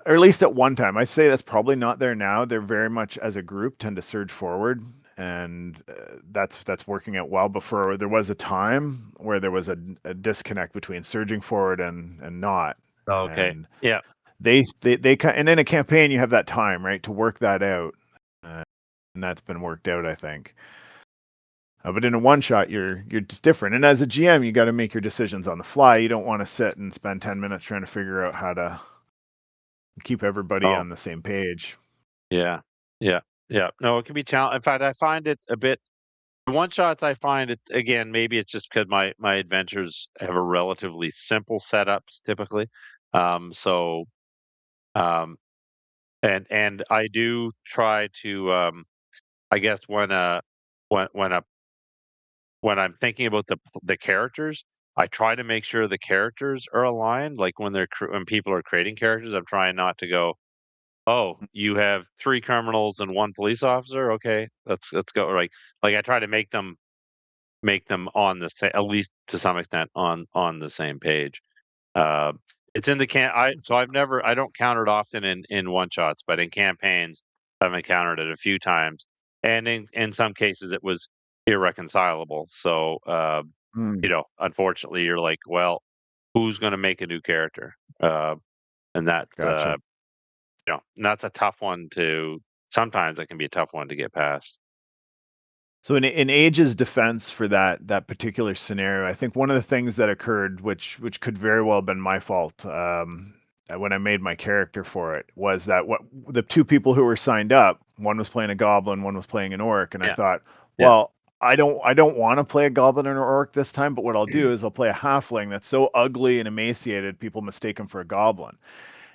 or at least at one time, I say that's probably not there now. They're very much as a group tend to surge forward, and that's working out well. Before there was a time where there was a disconnect between surging forward and not, Okay. and Yeah. and in a campaign you have that time, right, to work that out, uh, and that's been worked out, I think. But in a one shot, you're just different, and as a GM, you got to make your decisions on the fly. You don't want to sit and spend 10 minutes trying to figure out how to keep everybody Oh, on the same page. yeah. Yeah. Yeah. No, it can be challenging. In fact, I find it a bit one shots. I find it again. Maybe it's just because my adventures have a relatively simple setups typically. So um, and I do try to I guess when a when I'm thinking about the characters, I try to make sure the characters are aligned. Like when people are creating characters, I'm trying not to go, "Oh, you have 3 criminals and 1 police officer? Okay, let's go." Like I try to make them on the sa at least to some extent on the same page. Uh, it's in the can I so I don't count it often in one shots, but in campaigns, I've encountered it a few times, and in some cases, it was irreconcilable. So, Mm, unfortunately, you're like, "Well, who's gonna make a new character?" And gotcha. and that's a tough one to sometimes it can be a tough one to get past. So in Age's defense for that particular scenario, I think one of the things that occurred, which could very well have been my fault, when I made my character for it, was that what the two people who were signed up, one was playing a goblin, one was playing an orc, and I Yeah, thought, yeah. well, I don't want to play a goblin or an orc this time, but what I'll do is I'll play a halfling that's so ugly and emaciated people mistake him for a goblin.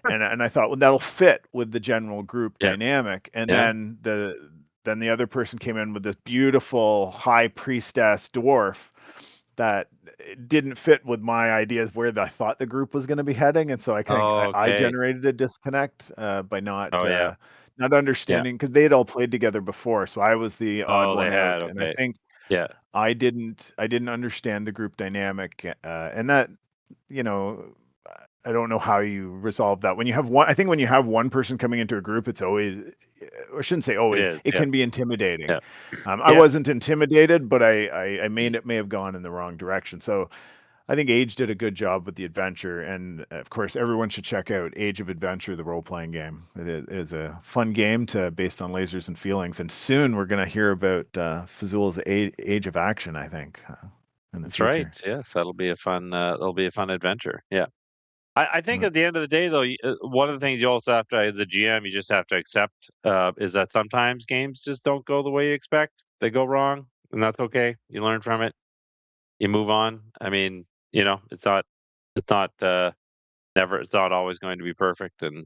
And I thought, well, that'll fit with the general group Yeah, dynamic. And yeah. then the other person came in with this beautiful high priestess dwarf that didn't fit with my ideas where I thought the group was going to be heading, and so I Oh, I okay. generated a disconnect by not Oh, yeah. not Yeah. understanding because they had all played together before, so I was the odd Oh, they one had. out, and I Okay. think Yeah. I didn't understand the group dynamic, and that, you know, I don't know how you resolve that. When you have one, I think when you have one person coming into a group, it's always, I shouldn't say It always, is. it Yeah. can be intimidating. Yeah. I Yeah. wasn't intimidated, but I may have gone in the wrong direction. So I think Age did a good job with the adventure, and of course, everyone should check out Age of Adventure, the role-playing game. It is a fun game based on lasers and feelings, and soon we're going to hear about Phzoul's Age of Action, I think, in the That's right. future. Yes, that'll be a fun. That'll be a fun adventure. Yeah. I think Mm. at the end of the day, though, one of the things you also have to, as a GM, you just have to accept is that sometimes games just don't go the way you expect. They go wrong, and that's okay. You learn from it. You move on. I mean, it's not never, it's not always going to be perfect, and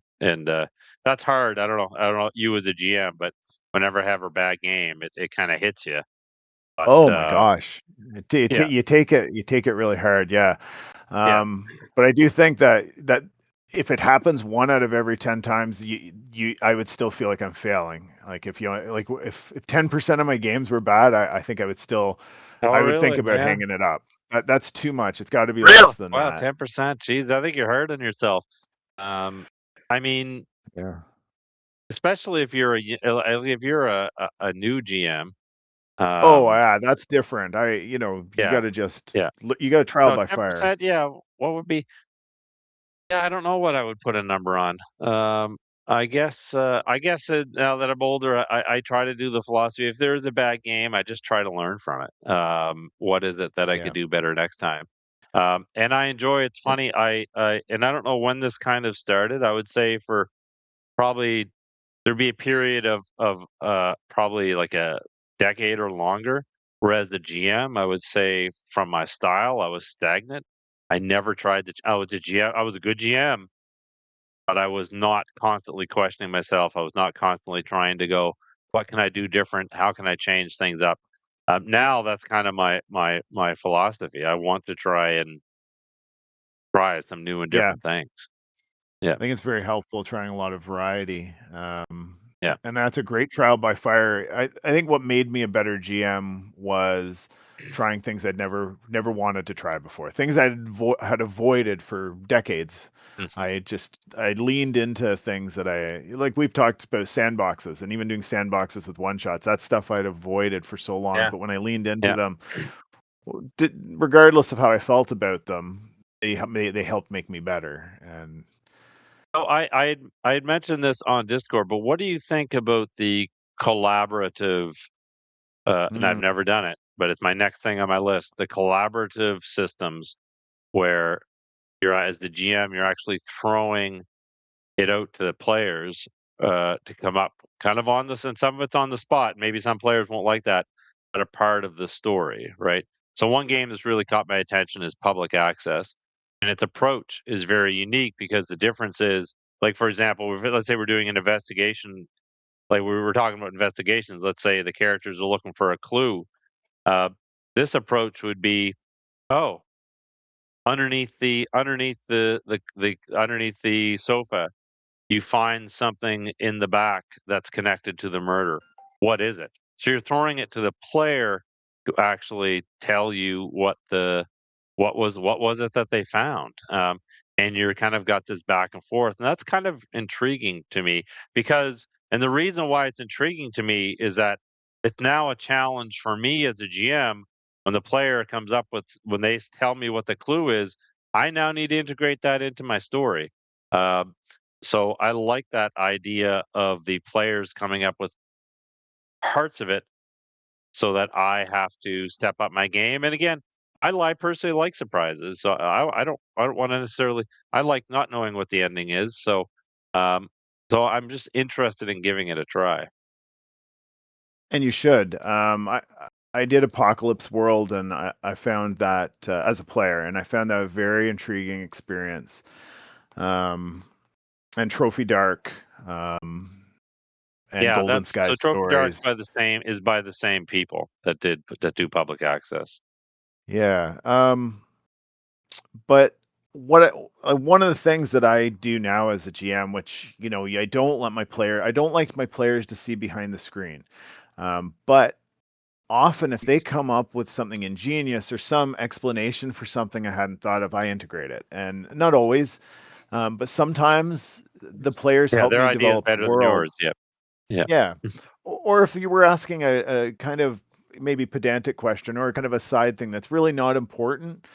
that's hard. I don't know you as a GM, but whenever I have a bad game, it kind of hits you. But Oh my gosh. yeah, You take it really hard, yeah. yeah. But I do think that if it happens one out of every 10 times, I would still feel like I'm failing. Like if 10% of my games were bad, I think Oh, I would think really? about Yeah. hanging it up. That's too much. It's got to be Real? less than Wow, that. 10%. Geez, I think you're hard on yourself. I mean, Yeah. especially if you're if you're a new GM. Oh, Um, yeah, that's different. You got yeah, to just yeah. you got to trial No, by fire. 10%. Yeah. What would be? Yeah, I don't know what I would put a number on. I guess now that I'm older, I try to do the philosophy. If there is a bad game, I just try to learn from it. What is it that I could Yeah. do better next time? And I enjoy. It's funny. And I don't know when this kind of started. I would say for probably there'd be a period of probably like a decade or longer, whereas the GM, I would say from my style, I was stagnant. I never tried to I was a GM, I was a good GM, but I was not constantly questioning myself. I was not constantly trying to go, "What can I do different? How can I change things up?" Now that's kind of my philosophy. I want to try some new and Yeah. different things. Yeah, I think it's very helpful trying a lot of variety. yeah, And that's a great trial by fire. I think what made me a better GM was trying things I'd never wanted to try before, things had avoided for decades. mhm, I leaned into things that like we've talked about sandboxes and even doing sandboxes with one shots. That's stuff I'd avoided for so long. yeah, But when I leaned into yeah. them, regardless of how I felt about them, they helped make me better. And So I had mentioned this on Discord, but what do you think about the collaborative? And I've mm, never done it, but it's my next thing on my list. The collaborative systems where you're as the GM, you're actually throwing it out to the players to come up kind of on this, and some of it's on the spot. Maybe some players won't like that, but a part of the story, right? So one game that's really caught my attention is Public Access, and its approach is very unique because the difference is, like for example, let's say we're doing an investigation, like we were talking about investigations. Let's say the characters are looking for a clue. Uh, this approach would be, oh, underneath the sofa you find something in the back that's connected to the murder. What is it? So you're throwing it to the player to actually tell you what was it that they found, and you're kind of got this back and forth, and that's kind of intriguing to me because, and the reason why it's intriguing to me is that it's now a challenge for me as a GM when the player comes up with when they tell me what the clue is. I now need to integrate that into my story. Um, so I like that idea of the players coming up with parts of it so that I have to step up my game. And again, I personally like surprises. So I don't want to necessarily I like not knowing what the ending is. Um so I'm just interested in giving it a try. and you should. I did Apocalypse World, and I found that as a player, and I found that a very intriguing experience. Um, and Trophy Dark, and Yeah, Golden that's Skies so Trophy Dark's Stories. by the same people that do public access. Yeah. But one of the things that I do now as a GM, which I don't like my players to see behind the screen, but often if they come up with something ingenious or some explanation for something I hadn't thought of, I integrate it, and not always, but sometimes the players Yeah, help their me idea is develop the better than world. yours. Yep. Yep. Yeah. Or if you were asking a kind of maybe pedantic question or kind of a side thing that's really not important,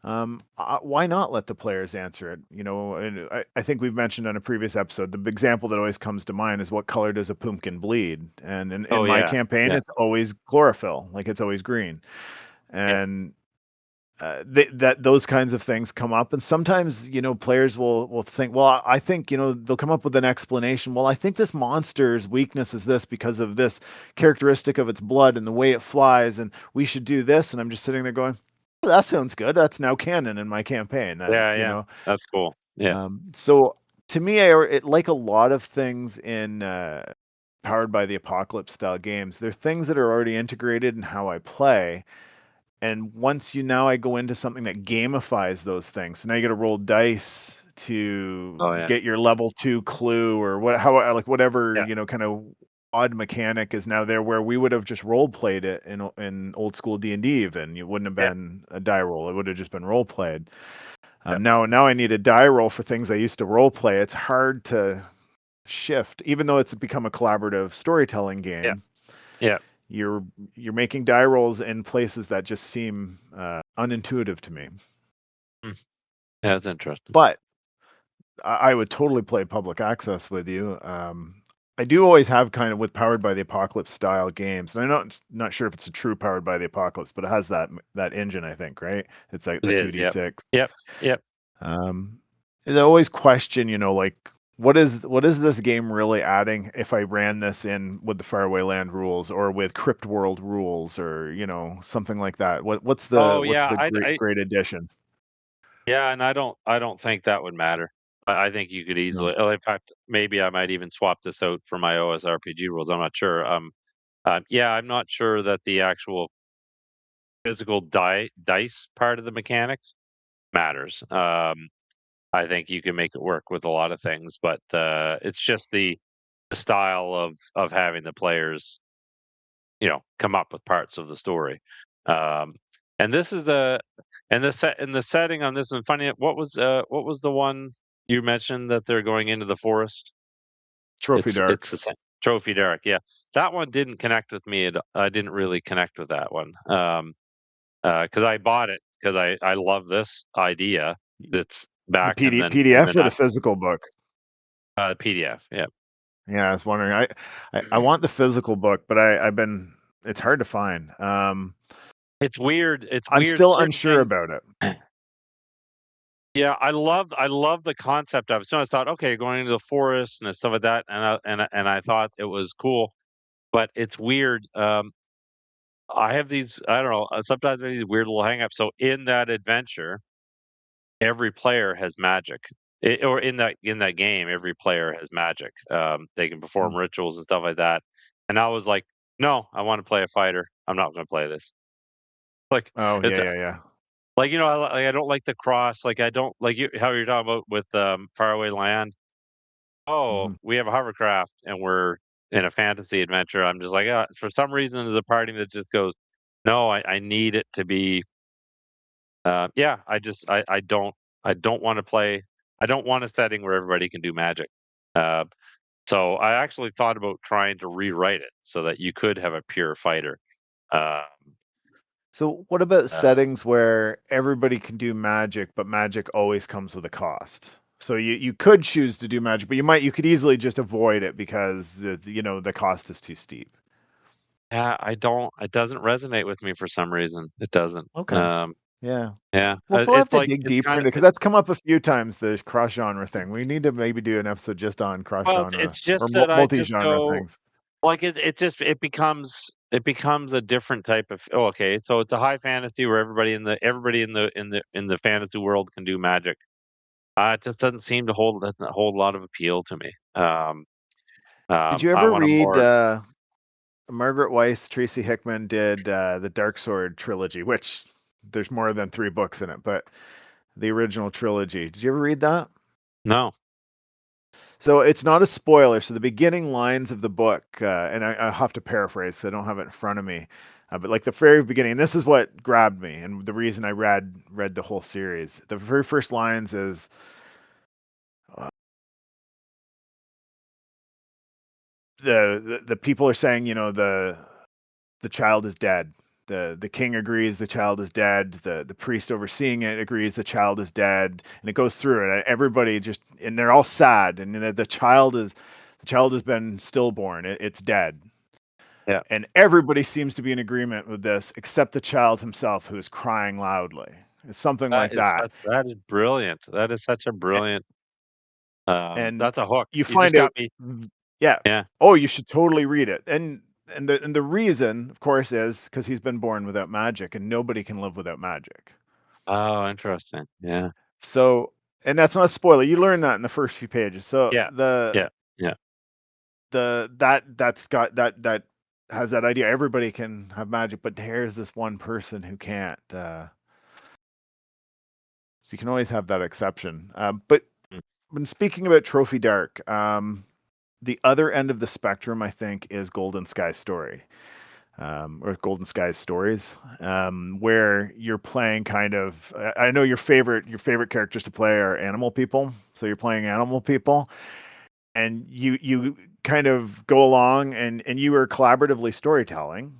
why not let the players answer it? And I think we've mentioned on a previous episode, the example that always comes to mind is what color does a pumpkin bleed? And in Oh my yeah. campaign, Yeah. it's always chlorophyll, like it's always green. Yeah. And that those kinds of things come up, and sometimes players will think, well, I think they'll come up with an explanation. Well, I think this monster's weakness is this because of this characteristic of its blood and the way it flies, and we should do this. And I'm just sitting there going, "Oh, that sounds good. That's now canon in my campaign." Yeah. Yeah. That's cool. Yeah. So to me, like a lot of things in Powered by the Apocalypse style games, they're things that are already integrated in how I play. And once I go into something that gamifies those things. So now you got to roll dice to Oh yeah. get your level 2 clue, or like whatever, Yeah. kind of odd mechanic is now there, where we would have just role played it in old school D&D. Even it wouldn't have Yeah. been a die roll. It would have just been role played. Yeah. Now I need a die roll for things I used to role play. It's hard to shift, even though it's become a collaborative storytelling Yeah. game. Yeah. you're you're making die rolls in places that just seem unintuitive to me. Mm. Yeah, that's interesting. But I would totally play public access with you. I do always have kind of with Powered by the Apocalypse style games, and I'm not sure if it's a true Powered by the Apocalypse, but it has that engine, I think, right? It's like It the is. Yep. 2d6. Yep. Yep. Um, and I always question, like what is this game really adding if I ran this in with the Faraway Land rules or with Crypt World rules, or something like that? What's the Oh what's yeah. the great I great addition? yeah, and I don't think that would matter. I think you could No. easily. In fact, maybe I might even swap this out for my OSRPG rules. I'm not sure. Yeah, I'm not sure that the actual physical dice part of the mechanics matters. I think you can make it work with a lot of things, but it's just the style of having the players, come up with parts of the story. Um, and this is the setting on this one. Funny, what was the one you mentioned that they're going into the forest? Trophy It's Dark. the same. Trophy Derek. Yeah, that one didn't connect with me. I didn't really connect with that one. Because I bought it because I love this idea that's The back in PDF the or the physical book? PDF. Yeah, Yeah, I was wondering. I want the physical book, but it's hard to find. it's weird. It's I'm weird. still Certain unsure things. about it. Yeah, I love the concept of it. So I thought, okay, going into the forest and stuff like that, and I thought it was cool, but it's weird. I have these, I don't know, sometimes I have these weird little hangups. So in that adventure, every player has magic. Or in that game, every player has magic. They can perform Hmm. rituals and stuff like that. And I was like, no, I want to play a fighter. I'm not going to play this. Like Oh, it's yeah, yeah, yeah. like I don't like the cross. Like I don't like how you're talking about with Faraway Land. Oh, Hmm. we have a hovercraft and we're in a fantasy adventure. I'm just like, for some reason, there's a party that just goes, no, I need it to be. Yeah, I don't want to play. I don't want a setting where everybody can do magic. Uh, so I actually thought about trying to rewrite it so that you could have a pure fighter. Uh, So what about uh, settings where everybody can do magic, but magic always comes with a cost? So you could choose to do magic, but you could easily just avoid it because the cost is too steep. yeah, I don't. It doesn't resonate with me for some reason. It doesn't. Okay. Yeah. Yeah, We'll have it's to like dig it's deeper kind of. into, because that's come up a few times, the cross genre thing. We need to maybe do an episode just on cross Well, genre it's or just that I multi just genre go. things. Like, it becomes a different type of, oh, okay, so it's a high fantasy where everybody in the fantasy world can do magic. It just doesn't seem to hold a lot of appeal to me. Did you I ever want a read more. Margaret Weiss, Tracy Hickman did the Dark Sword trilogy, which there's more than 3 books in it, but the original trilogy. Did you ever read that? No. So it's not a spoiler. So the beginning lines of the book, and I have to paraphrase, so I don't have it in front of me, but like the very beginning, and this is what grabbed me, and the reason I read the whole series. The very first lines is uh, the people are saying, the child is dead. The king agrees the child is dead. The priest overseeing it agrees the child is dead, and it goes through it. Everybody just, and they're all sad, and the child has been stillborn. It's dead, Yeah. and everybody seems to be in agreement with this except the child himself, who is crying loudly. It's something like that, That is brilliant. That is such a brilliant. and That's a hook. you You just find out, got me. yeah, Yeah. oh, you should totally read it, and the reason, of course, is because he's been born without magic, and nobody can live without magic. Oh, interesting. Yeah. So, and that's not a spoiler. You learn that in the first few pages. So Yeah. Yeah. Yeah. that's got that has that idea. Everybody can have magic, but there's this one person who can't. So you can always have that exception. But Mm. when speaking about Trophy Dark, the other end of the spectrum, I think, is Golden Sky Story. Or Golden Skies Stories, where you're playing kind of. I know your favorite characters to play are animal people, so you're playing animal people, and you kind of go along, and you are collaboratively storytelling,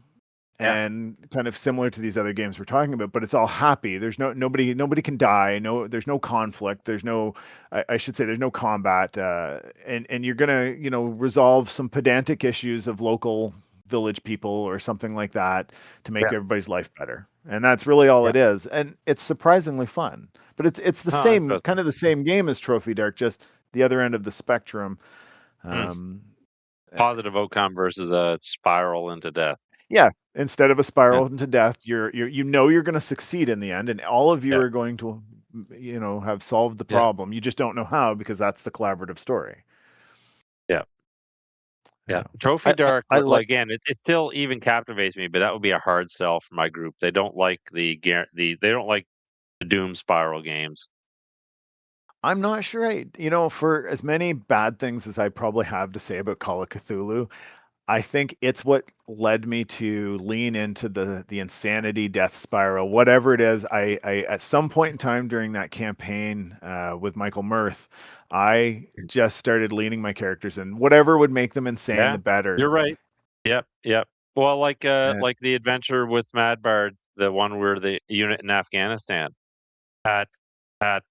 Yeah. and kind of similar to these other games we're talking about, but it's all happy. There's nobody can die. No, there's no conflict. There's no, I should say, there's no combat. And you're gonna, resolve some pedantic issues of local village people or something like that to make Yeah. everybody's life better. And that's really all Yeah. it is. And it's surprisingly fun. But it's the Oh, same kind interesting. of the same game as Trophy Dark, just the other end of the spectrum. Hmm. Um, uh, Positive outcome versus a spiral into death. Yeah, instead of a Yeah. spiral into death, you're going to succeed in the end, and all of you Yeah. are going to, have solved the Yeah. problem. You just don't know how, because that's the collaborative story. Yeah. Yeah. Yeah. Trophy I I, Dark, I like. like again, it still even captivates me, but that would be a hard sell for my group. They don't like they don't like the doom spiral games. I'm not sure. For as many bad things as I probably have to say about Call of Cthulhu, I think it's what led me to lean into the insanity death spiral, whatever it is. I at some point in time during that campaign with Michael Mirth, I just started leaning my characters in whatever would make them insane, Yeah. the better. You're right. Yep. Yep. Well, And like the adventure with Mad Bard, the one where the unit in Afghanistan at at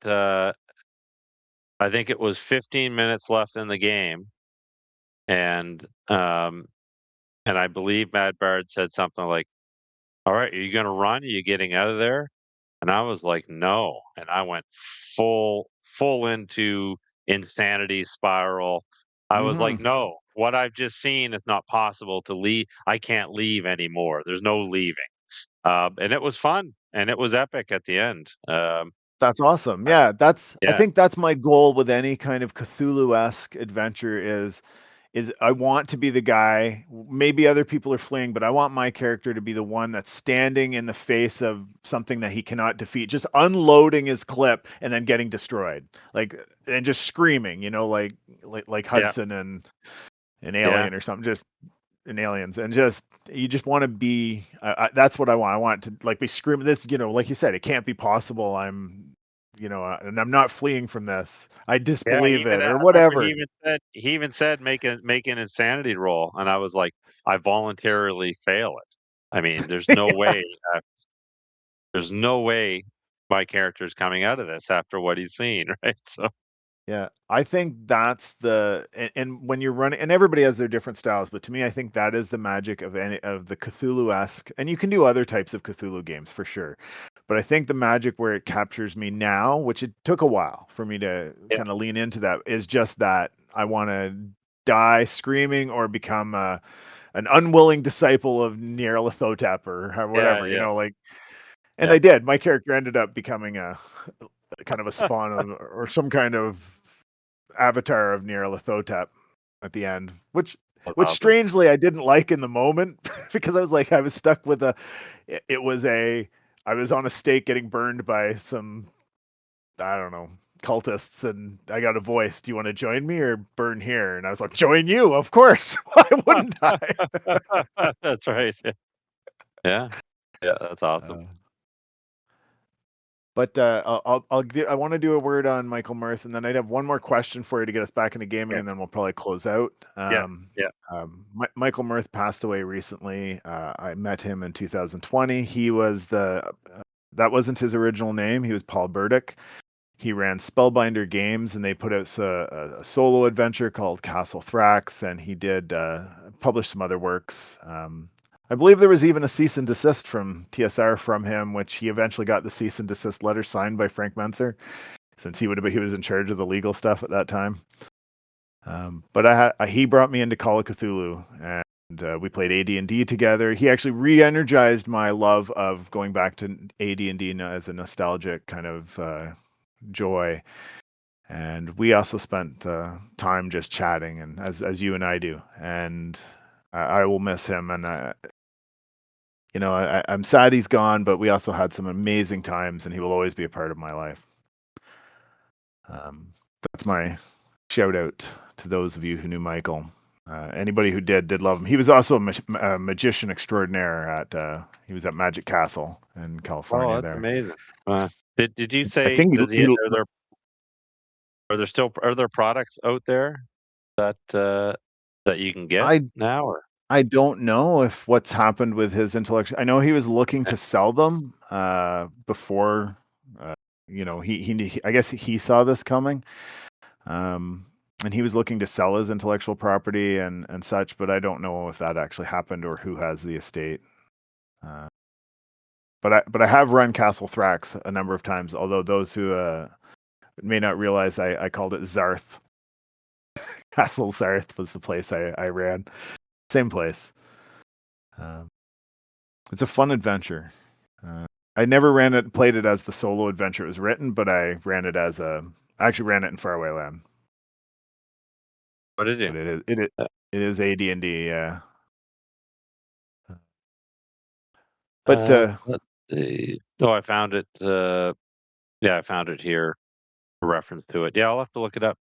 I think it was 15 minutes left in the game, and and I believe Mad Bard said something like, "All right, are you going to run? Are you getting out of there?" And I was like, "No," and I went full into insanity spiral. I was hmm like, "No, what I've just seen is not possible to leave. I can't leave anymore. There's no leaving." And it was fun, and it was epic at the end. That's awesome. Yeah, I Yeah, think that's my goal with any kind of Cthulhu-esque adventure is I want to be the guy. Maybe other people are fleeing, but I want my character to be the one that's standing in the face of something that he cannot defeat, just unloading his clip and then getting destroyed, like, and just screaming, like yeah, Hudson and an yeah, alien or something, just in Aliens, and just you just want to be. That's what I want. I want to like be screaming this. Like you said, it can't be possible. And I'm not fleeing from this. I yeah. disbelieve Even it or I remember whatever. he even said make an insanity roll, and I was like, I voluntarily fail it. I mean, uh, there's no way my character is coming out of this after what he's seen, right? So Yeah, I think that's and when you're running, and everybody has their different styles, but to me, I think that is the magic of any of the Cthulhu-esque, and you can do other types of Cthulhu games for sure. But I think the magic where it captures me now, which it took a while for me to yeah, kind of lean into that, is just that I want to die screaming or become an unwilling disciple of Nyarlathotep or yeah, whatever, yeah, like, and yeah. I did. My character ended up becoming a kind of a spawn of, or some kind of avatar of Nyarlathotep at the end, which That's which awesome. strangely I didn't like in the moment because I was stuck with it was I was on a stake getting burned by some I don't know, cultists, and I got a voice. Do you want to join me or burn here? And I was like, join you, of course. Why wouldn't I? That's right. Yeah. Yeah, that's awesome. Uh, but I want to do a word on Michael Mirth, and then I'd have one more question for you to get us back into gaming, Okay. and then we'll probably close out. Yeah. Yeah. Michael Mirth passed away recently. I met him in 2020. He was that wasn't his original name. He was Paul Burdick. He ran Spellbinder Games, and they put out a solo adventure called Castle Thrax, and he did publish some other works. I believe there was even a cease and desist from TSR from him, which he eventually got the cease and desist letter signed by Frank Menser, since he was in charge of the legal stuff at that time. But he brought me into Call of Cthulhu, and we played AD&D together. He actually re-energized my love of going back to AD&D as a nostalgic kind of joy. And we also spent time just chatting, and as you and I do. And I will miss him, and I'm sad he's gone, but we also had some amazing times, and he will always be a part of my life. That's my shout out to those of you who knew Michael. Anybody who did love him. He was also a magician extraordinaire he was at Magic Castle in Oh, California that's there. amazing. Did you I say think are there products out there that that you can get I now or I don't know if what's happened with his intellectual. I know he was looking to sell them before. Uh, I guess he saw this coming, um, and he was looking to sell his intellectual property and such. But I don't know if that actually happened or who has the estate. Uh, but I have run Castle Thrax a number of times. Although those who may not realize, I called it Zarth. Castle Zarth was the place I ran. Same place. Um, it's a fun adventure. Uh, I never played it as the solo adventure it was written, but I actually ran it in Faraway Land. what did you? But it is AD&D, yeah. But Let's see. Oh, I found it. Yeah, I found it here. A reference to it. Yeah, I'll have to look it up.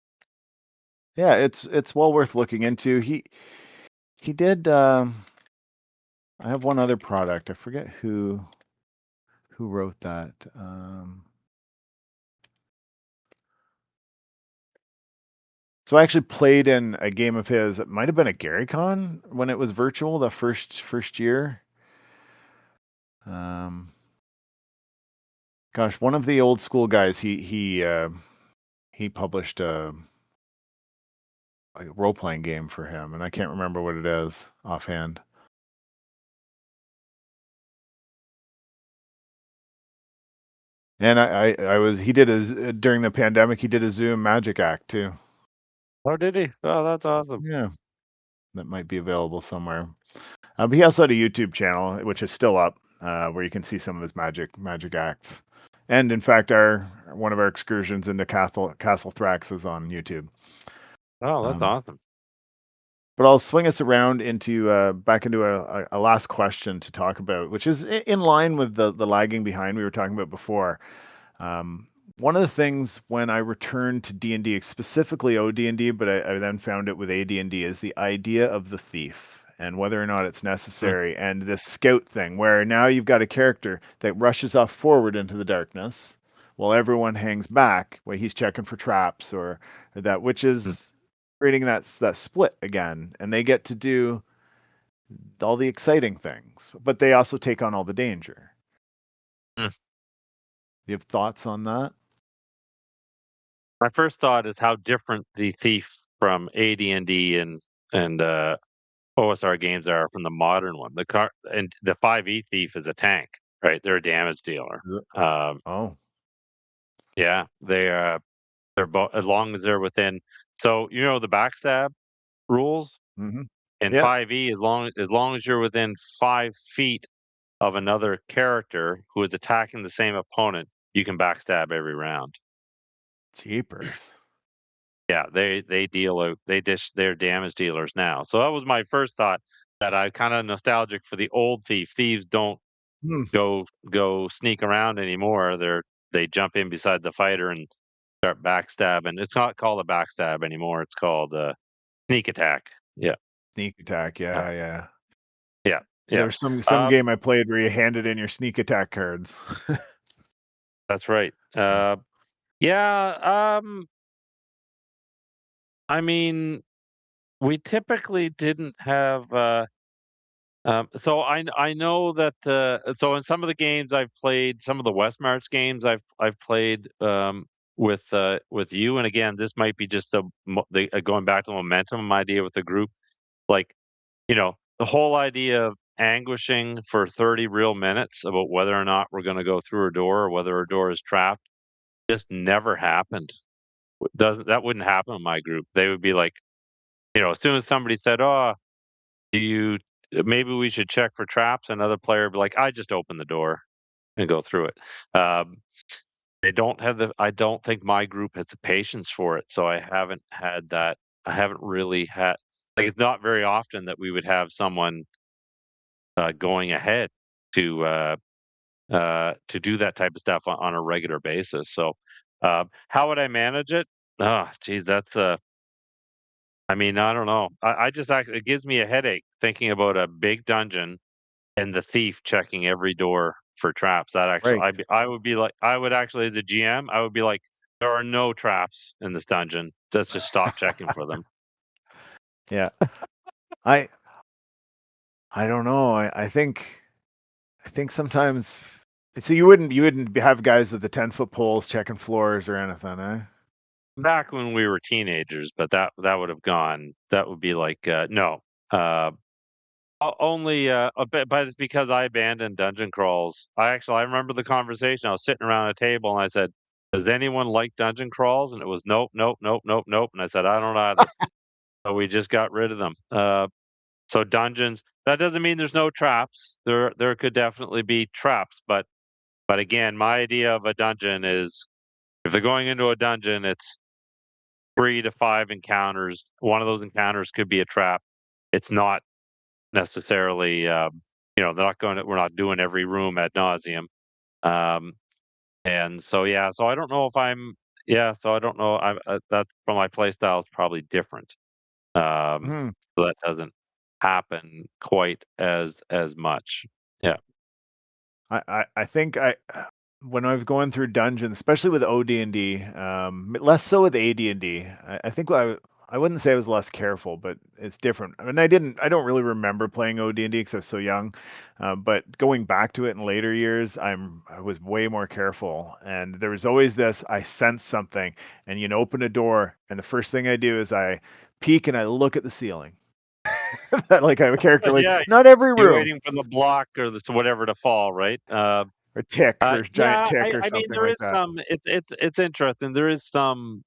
yeah, it's well worth looking into. He did. I have one other product. I forget who wrote that. So I actually played in a game of his. It might have been a GaryCon when it was virtual, the first year. Um, Gosh, one of the old school guys. He published a role playing game for him, and I can't remember what it is offhand. And I was he did a during the pandemic. He did a Zoom Magic Act too. Oh, did he? Oh, that's awesome. Yeah, that might be available somewhere. But he also had a YouTube channel, which is still up, where you can see some of his magic acts. And in fact, our one of our excursions into Castle Thrax is on YouTube. Oh, that's Um, awesome. but I'll swing us around into back into a last question to talk about, which is in line with the lagging behind we were talking about before. Um, One of the things when I returned to D&D, specifically OD&D, but I then found it with AD&D, is the idea of the thief and whether or not it's Mm, necessary. And this scout thing, where now you've got a character that rushes off forward into the darkness while everyone hangs back, where he's checking for traps or that, which mm, is creating that split again. And they get to do all the exciting things, but they also take on all the danger. mm. Do you have thoughts on that? My first thought is how different the thief from AD&D and OSR games are from the modern one. The 5e thief is a tank, right? They're a damage dealer. Is it? Um, Oh. yeah, they're both as long as they're within. So you know the backstab rules Hmm. in Yeah. 5e, as long as you're within 5 feet of another character who is attacking the same opponent, you can backstab every round. Jeepers. Yeah, they deal out they're damage dealers now. So that was my first thought that I kind of nostalgic for the old thief. Thieves don't Hmm. go sneak around anymore. they jump in beside the fighter and start backstabbing. It's not called a backstab anymore. It's called a sneak attack. Yeah. Sneak attack. Uh, Yeah, yeah. yeah. Yeah. There's some game I played where you handed in your sneak attack cards. That's right. Yeah. Yeah. I mean, we typically didn't have. So I know that so in some of the games I've played, some of the Westmarch games I've played with you, and again, this might be just going back to the momentum idea with the group. Like, the whole idea of anguishing for 30 real minutes about whether or not we're going to go through a door or whether a door is trapped just never happened. Doesn't that wouldn't happen in my group? They would be like, as soon as somebody said, "Oh, do you maybe we should check for traps," another player would be like, "I just open the door and go through it." Um, they don't have the. I don't think my group has the patience for it, so I haven't had that. I haven't really had. Like, it's not very often that we would have someone going ahead to to do that type of stuff on a regular basis. So, how would I manage it? Oh, geez, that's I mean, I don't know. I just actually it gives me a headache thinking about a big dungeon and the thief checking every door for traps. That actually, Right. I would be like, I would actually, as a GM, I would be like, there are no traps in this dungeon. Let's just stop checking for them. Yeah. I I don't know. I think sometimes so you wouldn't have guys with the 10-foot poles checking floors or anything, eh? Back when we were teenagers, but that would have gone. That would be like, no. Uh, Only a bit, but it's because I abandoned dungeon crawls. I remember the conversation. I was sitting around a table and I said, "Does anyone like dungeon crawls?" And it was nope, nope, nope, nope, nope. And I said, "I don't either." So we just got rid of them. So dungeons. That doesn't mean there's no traps. There could definitely be traps, but again, my idea of a dungeon is if they're going into a dungeon, it's 3 to 5 encounters. One of those encounters could be a trap. It's not necessarily, they're not going to, we're not doing every room ad nauseum. Um, and so, yeah, so I don't know if so I don't know. That's from my play style is probably different. Um, Hmm. so that doesn't happen quite as much. Yeah. I think when I was going through dungeons, especially with OD&D, less so with AD&D. I think I wouldn't say I was less careful, but it's different. I mean, I don't really remember playing OD&D because I was so young. But going back to it in later years, I was way more careful, and there was always this: I sense something, and open a door, and the first thing I do is I peek and I look at the ceiling. Like I have a character, like Yeah. not every You're room, waiting for the block or the whatever to fall, right? or tick, or giant Yeah, tick, or I mean, something there like is that. some. It's interesting. There is some.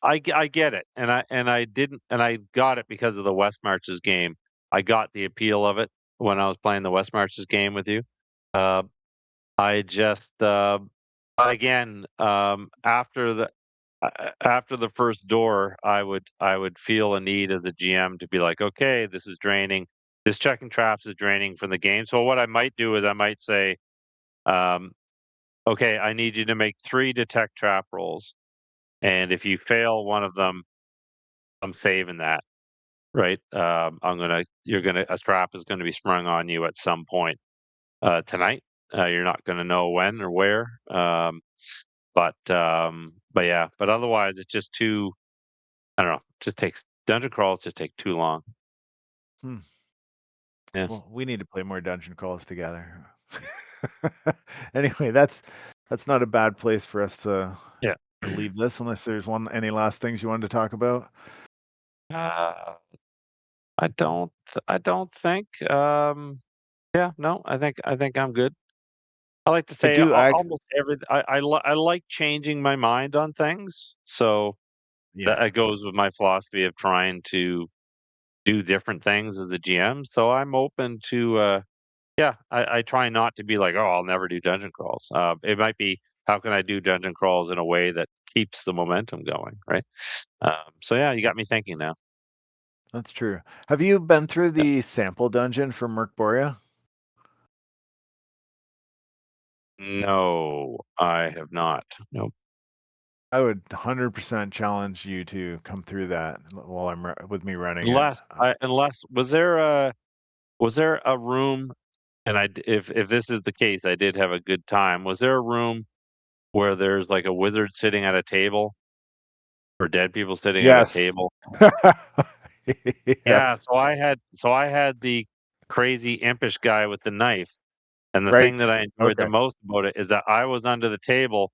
I get it, and I didn't, and I got it because of the West Marches game. I got the appeal of it when I was playing the West Marches game with you. Uh, I just, but again, after the first door, I would feel a need as a GM to be like, okay, this is draining. This checking traps is draining from the game. So what I might do is I might say, um, okay, I need you to make 3 detect trap rolls, and if you fail one of them, I'm saving that. Right? A trap is gonna be sprung on you at some point tonight. You're not gonna know when or where. But yeah, but otherwise it's just too. I don't know. Just takes dungeon crawls just take too long. Hmm. Yeah, Well, we need to play more dungeon crawls together. Anyway, that's not a bad place for us yeah. to leave this, unless there's any last things you wanted to talk about. Uh, I don't. I don't think. Yeah, no. I think I'm good. I like to I say do. almost every. I like changing my mind on things. So Yeah, that it goes with my philosophy of trying to do different things as a GM. So I'm open to, yeah, I try not to be like, oh, I'll never do dungeon crawls. It might be, how can I do dungeon crawls in a way that keeps the momentum going, right? So yeah, you got me thinking now. that's true. Have you been through Yeah. the sample dungeon for Mercboria? No, I have not. Nope. I would 100% challenge you to come through that while with me running it. Unless was there a room, and if this is the case, I did have a good time. Was there a room where there's like a wizard sitting at a table, or dead people sitting at a Yes. table? Yeah, Yes. so I had the crazy impish guy with the knife, and the thing that Right. I enjoyed the Okay. most about it is that I was under the table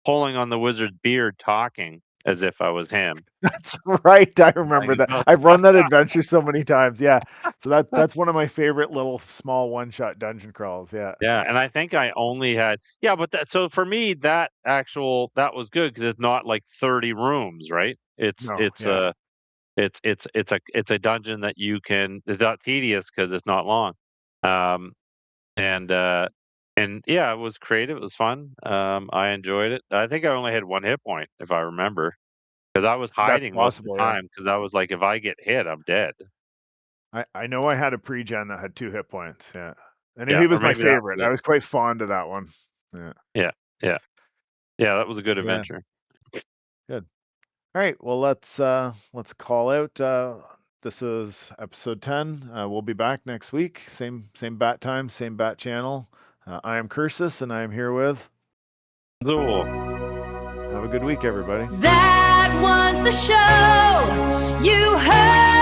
pulling on the wizard's beard, talking as if I was him. That's right. I remember Like, that. I've run that adventure so many times. Yeah. So that's one of my favorite little small one-shot dungeon crawls. Yeah. yeah, and I think I only had but that so for me, that was good because it's not like 30 rooms, right? No. Yeah. It's a dungeon that you can it's not tedious because it's not long. Um, and, uh, yeah, it was creative, it was fun, I enjoyed it. I think I only had 1 hit point, if I remember, because I was That's hiding most of the possible. Yeah. time because I was like, "If I get hit, I'm dead." I know I had a pre-gen that had 2 hit points. Yeah. And Yeah, he or was my maybe that favorite. was I it. was quite fond of that one. Yeah. Yeah, yeah. Yeah, that was a good Yeah. adventure. Good. All right, well let's call out. This is episode 10. We'll be back next week. Same bat time, same bat channel. I am Cursus, and I am here with. Cool. Have a good week, everybody. That was the show you heard.